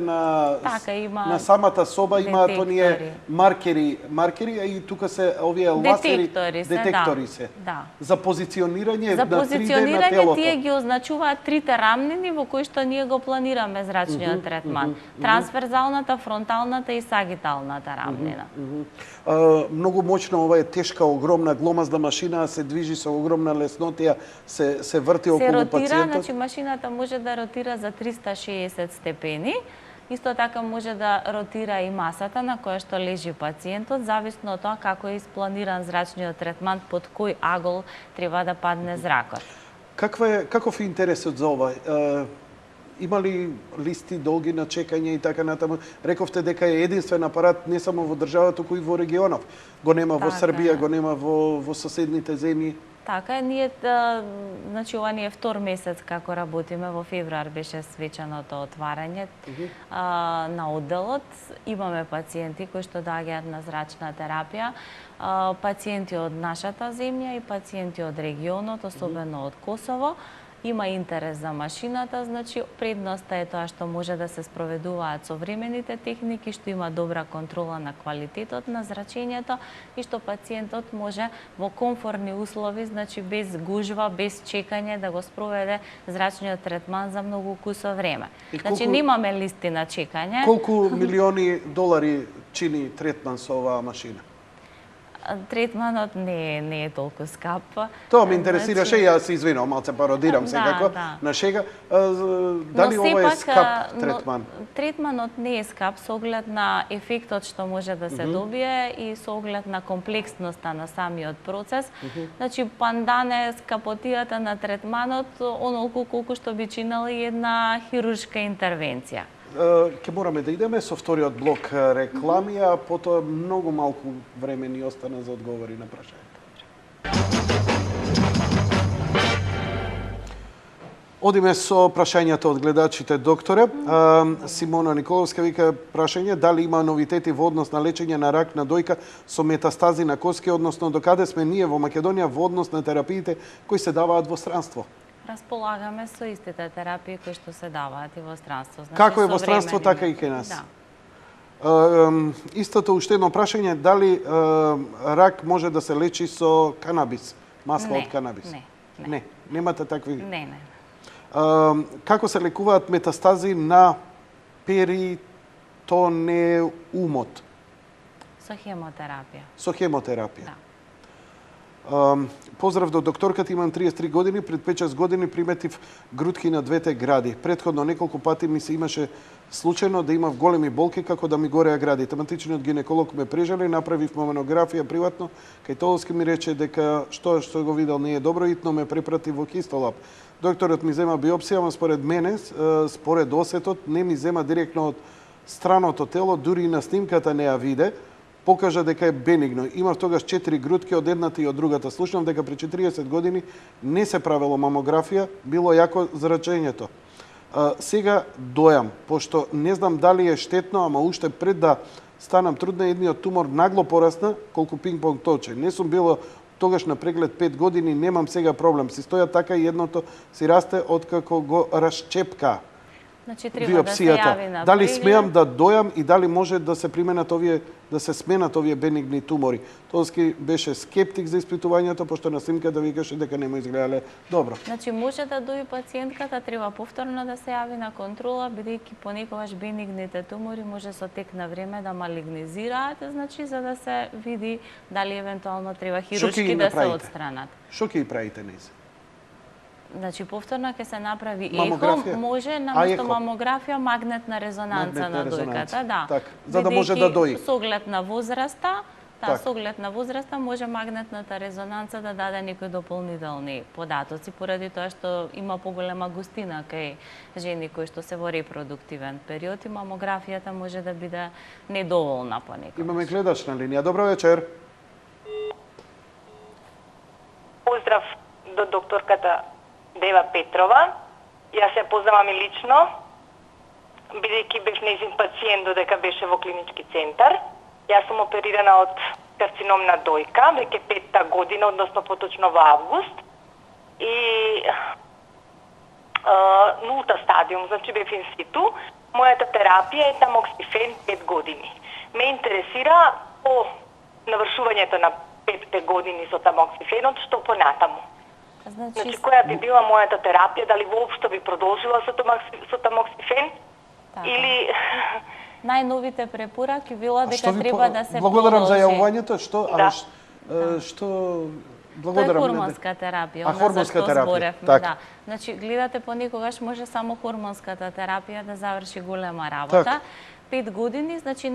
на Така, има на самата соба имаат оние детектори. маркери, а и тука се овие ласери, детектори се. Да. За позиционирање За на 3D на позиционирање телото. тие ги означуваат трите рамнини во кои што ние го планираме зрачниот третман. Трансверзалната, фронталната и сагиталната рамнина. Многу моќно, ова е тешка, огромна, гломазна машина, се движи со огромна леснотија, се врти Се околу ротира, пациентот. значи машината може да ротира за 360 степени Исто така може да ротира и масата на која што лежи пациентот, зависно од тоа како е испланиран зрачниот третман, под кој агол треба да падне зракот. Каков е интересот за ова? Има ли листи долги на чекање и така натаму? Рековте дека е единствен апарат не само во државата, туку и во регионов. Го нема во Србија, го нема во соседните земји. Така е, ние, значи, ова ни е втор месец како работиме, во февруар беше свеченото отварање на одделот. Имаме пациенти кои што доаѓаат на зрачна терапија, пациенти од нашата земја и пациенти од регионот, особено од Косово. Има интерес за машината, значи предноста е тоа што може да се спроведуваат современите техники, што има добра контрола на квалитетот на зрачењето и што пациентот може во комфортни услови, значи без гужва, без чекање да го спроведе зрачниот третман за многу кусо време. Значи немаме листи на чекање. Колку милиони долари чини третман со оваа машина? Третманот не е толку скап. Тоа ме интересираше, јас се извинувам, малце пародирам секако на шега. Дали ова е скап третман? Третманот не е скап со оглед на ефектот што може да се добие и со оглед на комплексноста на самиот процес. Значи, пандан е скапотијата на третманот онолку колку што би чинела и една хируршка интервенција. Ќе мораме да идеме со вториот блок реклами, а потоа многу малку време ни остана за одговори на прашањата. Одиме со прашањата од гледачите, докторе. Симона Николовска вика прашање, дали има новитети во однос на лечење на рак на дојка со метастази на коски, односно докаде сме ние во Македонија во однос на терапиите кои се даваат во странство? Располагаме со истите терапии кои што се даваат и во странство. Значи, како е во странство, така и кај нас. Да. Истото уште едно прашање, дали рак може да се лечи со канабис, масло од канабис? Не. Немате такви? Не. Како се лекуваат метастази на перитонеумот? Со хемотерапија. Со хемотерапија. Да. Поздрав до докторката, имам 33 години, пред 5-6 години приметив грудки на двете гради. Предходно неколку пати ми се имаше случајно да имав големи болки како да ми гореа гради. Тематичниот гинеколог ме прежали, направив мамографија приватно, кај Толовски ми рече дека што го видел не е добро, итно ме препрати во Хистолаб. Докторот ми зема биопсија, но според мене, според осетот, не ми зема директно од страното тело, дури и на снимката не ја виде, покажа дека е бенигно. Имав тогаш 4 грудки од едната и од другата. Слушнав дека при 40 години не се правело мамографија, било јако зрачењето. Сега дојам, пошто не знам дали е штетно, ама уште пред да станам трудна, едниот тумор нагло порасна, колку пинг-понг точе. Не сум било тогаш на преглед 5 години, немам сега проблем. Си стоја така и едното си расте откако го расчепка. Значи, треба да се јави на дали смеам да дојам и дали може да се применат овие, да се сменат овие бенигни тумори? Толски беше скептик за испитувањето, пошто на снимка да викаше дека нема изгледале добро. Значи, може да дојде пациентката, треба повторно да се јави на контрола, бидејќи понекогаш бенигните тумори може со тек на време да малигнизираат, значи, за да се види дали евентуално треба хируршки да се отстранат. Што ќе ги правите нејзе? Значи, повторно ќе се направи ехо, може наместо мамографија магнетна резонанца на дојката, да. Так, за да може да дои. Со оглед на возраста, со оглед на возраста може магнетната резонанца да даде некои дополнителни податоци, поради тоа што има поголема густина кај жени кои што се во репродуктивен период и мамографијата може да биде недоволна понекогаш. Имаме гледач на линија. Добро вечер. Поздрав до докторката Дева Петрова. Јас се познавам и лично, бидејќи бев нејзин пациент додека беше во клинички центар. Јас сум оперирана од карцином на дојка, веќе 5-та година, односно поточно во август. И нулта стадиум, значи бев инситу. Мојата терапија е тамоксифен 5 години. Ме интересира по навршувањето на 5 години со тамоксифенот, што понатаму. Значи, која би била мојата терапија, дали воопшто би продолжила со тамоксифен, или... Најновите препораки било дека треба да се благодарам за јавувањето, што Тоа е хормонска терапија, хормонска терапија. Зборевме, така. да. Значи, гледате, понекогаш може само хормонската терапија да заврши голема работа. Така. 5 години, значи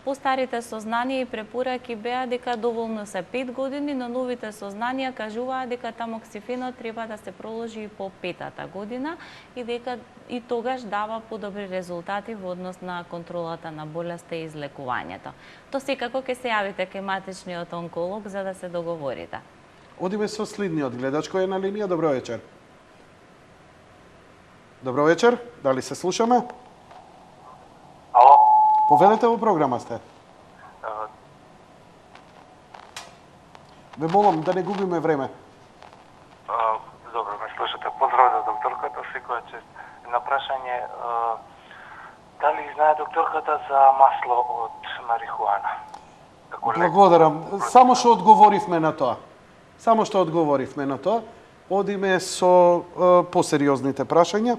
постарите сознанија и препораки беа дека доволно се 5 години, но новите сознанија кажуваат дека тамоксифенот треба да се проложи и по 5-та година и дека и тогаш дава подобри резултати во однос на контролата на болеста и излекувањето. То секако ќе се јавите кај матичниот онколог за да се договорите. Одиме со следниот гледач кој е на линија. Добро вечер. Добро вечер. Дали се слушаме? Ало? Повелете во програма сте. Ве молам да не губиме време. Добро, ме слушате. Поздрав за докторката, секоја чест. На прашање, дали знае докторката за масло од марихуана? Благодарам. Само што одговоривме на тоа. Само што одговоривме на тоа. Одиме со посериозните прашања.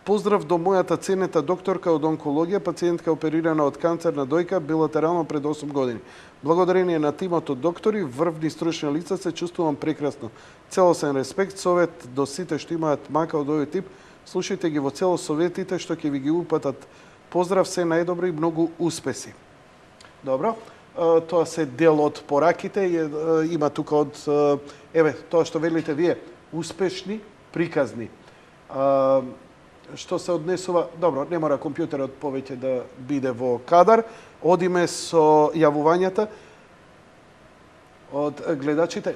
Поздрав до мојата ценета докторка од онкологија, пациентка оперирана од канцер на дојка билатерално пред 8 години. Благодарение на тимот од доктори, врвни стручни лица, се чувствувам прекрасно. Целосен респект, совет до сите што имаат мака од овој тип. Слушајте ги во цело советите што ќе ви ги упатат. Поздрав, се најдобро и многу успеси. Добро. Тоа се дел од пораките. Има тука од тоа што велите вие, успешни, приказни. Што се однесува, добро, не мора компјутерот повеќе да биде во кадар. Одиме со јавувањата од гледачите.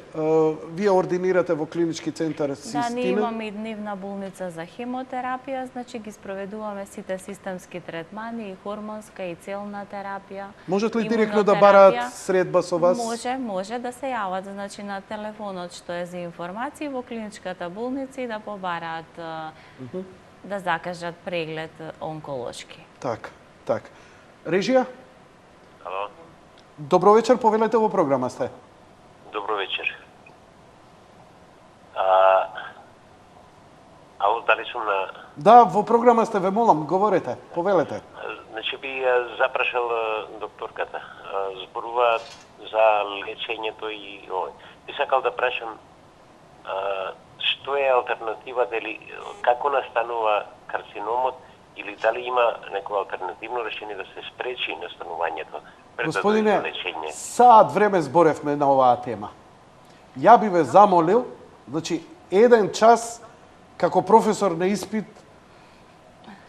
Вие ординирате во клинички центар Систина? Да, ние имаме и дневна болница за хемотерапија, значи ги спроведуваме сите системски третмани, и хормонска, и целна терапија. Можат ли директно да бараат средба со вас? Може да се јават, значи на телефонот што е за информации во клиничката болница и да побараат да закажат преглед онколошки. Так. Режија? Ало. Добро вечер, повелете во програма сте. Добро вечер. Ало, дали сум на... Да, во програма сте, ве молам, говорете, повелете. Значи би запрашал докторката. Зборува за лечењето и овој. Би сакал да прашам што е алтернатива, дали како настанува карциномот или дали има некој алтернативно решение да се спречи настанувањето пред Господине, лечење? саат време зборевме на оваа тема. Ја би ве замолил, значи, еден час како професор на испит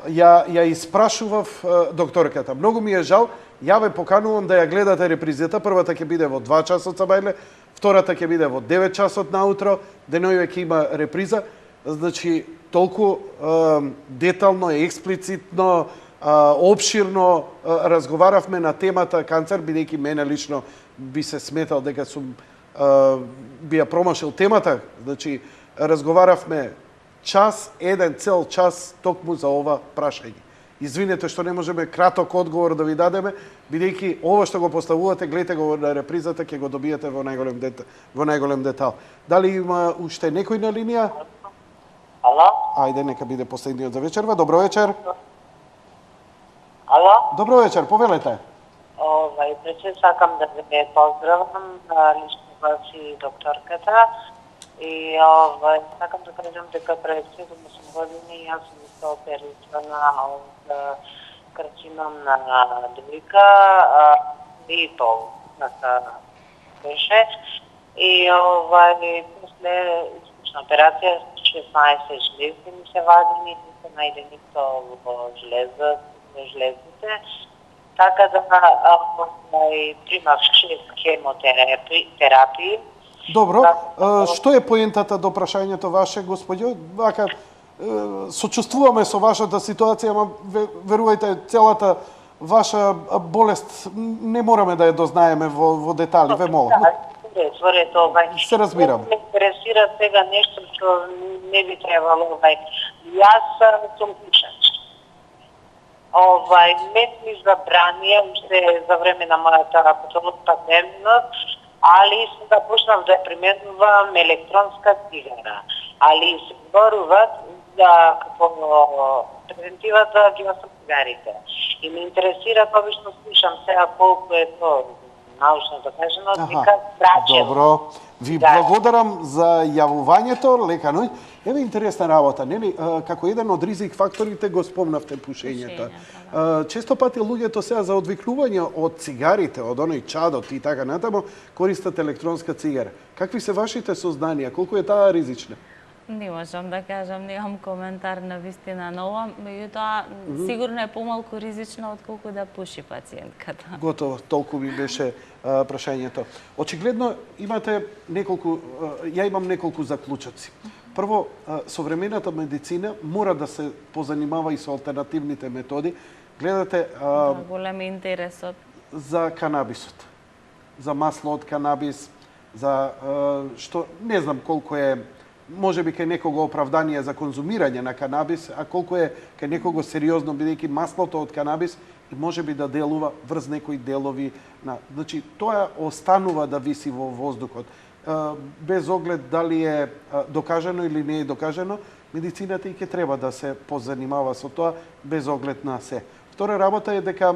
ја испрашував докторката. Многу ми е жал, ја ве поканувам да ја гледате репризата. Првата ќе биде во 2 часот сабајле, втората ќе биде во 9 часот наутро, денојуве ќе има реприза. Значи, толку детално и експлицитно, обширно разговаравме на темата канцер, бидејќи мене лично би се сметал дека сум би ја промашил темата. Значи, разговаравме еден цел час токму за ова прашање. Извинете што не можеме краток одговор да ви дадеме, бидејќи ова што го поставувате, гледате го на репризата, ќе го добиете во најголем детал. Дали има уште некој на линија? Ало? Ајде, нека биде последниот за вечерва. Добро вечер. Ало? Добро вечер, повелете. Пред се сакам да ве поздравам лично вас и докторката. И сакам да кажам дека пред 7 години јас сум се оперирана од карцином на дојка и то беше. И после успешна операција 16 жлезди ми се вадени, не се најде ништо во жлездите. Така да примав 6 хемотерапии. Добро, што е поентата до прашањето ваше, господјо? Вака, сочувствуваме со вашата ситуација, ама верувајте, целата ваша болест не мораме да ја дознаеме во детали, ве молам. Во ред, Се разбирам. Ме интересира сега нешто што не би требало, Јас сум пушач. Мен ми забранија уште за време на мојата патентност, али сум да почнав да применувам електронска цигара. Али се зборуват за како превентивата ги осам цигарите. И ме интересира, обично слушам сега колку е тоа научно докажано дека прачело. Добро. Ви Да. благодарам за јавувањето, лека ноќ. Еве интересна работа, нели? Како еден од ризик факторите го спомнавте пушењето. Често пати луѓето сега за одвикнување од цигарите, од оној чадот и така натаму, користат електронска цигара. Какви се вашите сознанија? Колку е таа ризична? Не можам да кажам, немам коментар на вистина на ова, меѓутоа сигурно е помалку ризично отколку да пуши пациентката. Готово, толку ми беше прашањето. Очигледно имате неколку, ја имам неколку заклучоци. Прво, современата медицина мора да се позанимава и со алтернативните методи. Гледате Голем интересот. за канабисот, за масло од канабис, за што не знам колку е може би кај некого оправдание за конзумирање на канабис, а колку е кај некого сериозно, бидејќи маслото од канабис и може би да делува врз некои делови на... Значи, тоа останува да виси во воздухот. Без оглед дали е докажано или не е докажано, медицината и ќе треба да се позанимава со тоа, без оглед на се. Втора работа е дека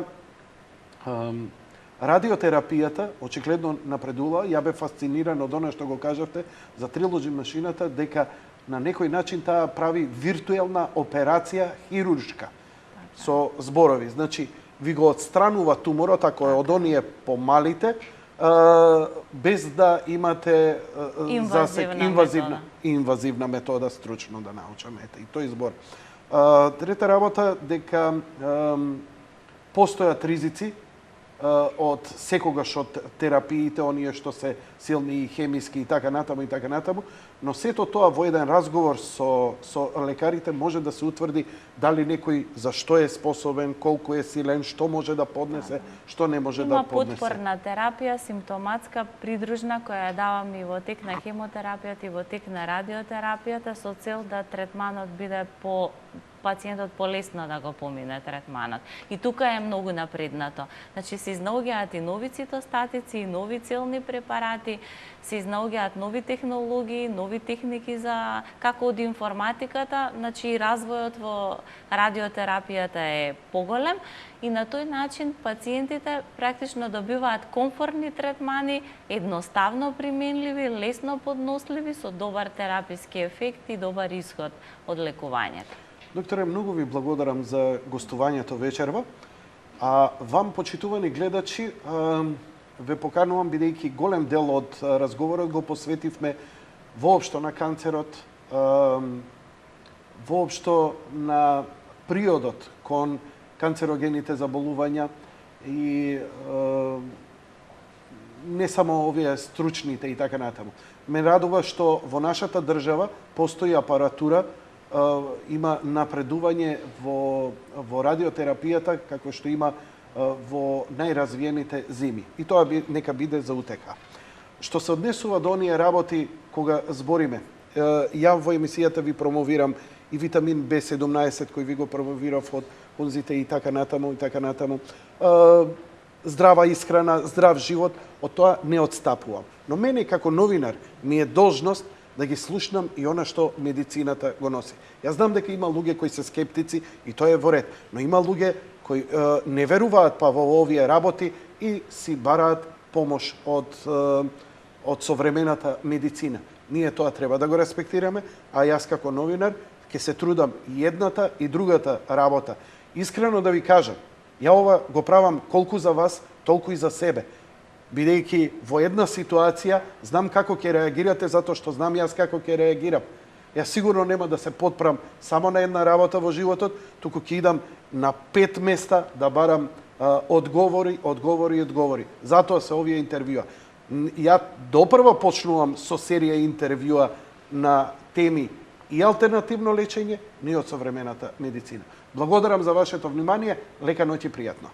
радиотерапијата очигледно напредува. Ја бе фасциниран од она што го кажавте за трилоџи машината, дека на некој начин таа прави виртуелна операција хируршка со зборови. Значи, ви го отстранува туморот, ако е од оние помалите, без да имате инвазивна метода, стручно да научам, ете, и тој збор. Трета работа, дека постојат ризици од секогаш од терапиите, оние што се силни и хемиски и така натаму, но сето тоа во еден разговор со лекарите може да се утврди дали некој за што е способен, колку е силен, што може да поднесе, што не може да поднесе. Има потпорна терапија, симптоматска, придружна, која ја давам и во тек на хемотерапијата и во тек на радиотерапијата, со цел да третманот биде пациентот полесно да го помине третманот. И тука е многу напреднато. Значи, се изнаоѓаат и нови цитостатици, и нови целни препарати, се изнаоѓаат нови технологии, нови техники за како од информатиката, значи развојот во радиотерапијата е поголем и на тој начин пациентите практично добиваат комфортни третмани, едноставно применливи, лесно подносливи, со добар тераписки ефект и добар исход од лекувањето. Докторе, многу ви благодарам за гостувањето вечерва. А вам, почитувани гледачи, ве поканувам, бидејќи голем дел од разговорот го посветивме воопшто на канцерот, воопшто на приодот кон канцерогените заболувања и не само овие стручните и така натаму. Ме радува што во нашата држава постои апаратура, има напредување во радиотерапијата, како што има во најразвиените земји. И тоа нека биде за утеха. Што се однесува до оние работи кога збориме, ја во емисијата ви промовирам и витамин B17 кој ви го промовирав од онзите и така натаму, здрава исхрана, здрав живот, од тоа не отстапувам. Но мене како новинар ми е должност да ги слушнам и она што медицината го носи. Јас знам дека има луѓе кои се скептици и тоа е во ред, но има луѓе кои не веруваат па во овие работи и си бараат помош од современата медицина. Ние тоа треба да го респектираме, а јас како новинар ќе се трудам и едната и другата работа. Искрено да ви кажам, ја ова го правам колку за вас, толку и за себе. Бидејќи во една ситуација знам како ќе реагирате, затоа што знам јас како ќе реагирам. Јас сигурно нема да се потпрам само на една работа во животот, туку ќе идам на 5 места да барам одговори. Затоа се овие интервјуа. Ја допрво почнувам со серија интервјуа на теми и алтернативно лечење, не од современата медицина. Благодарам за вашето внимание, лека ноќ и пријатно.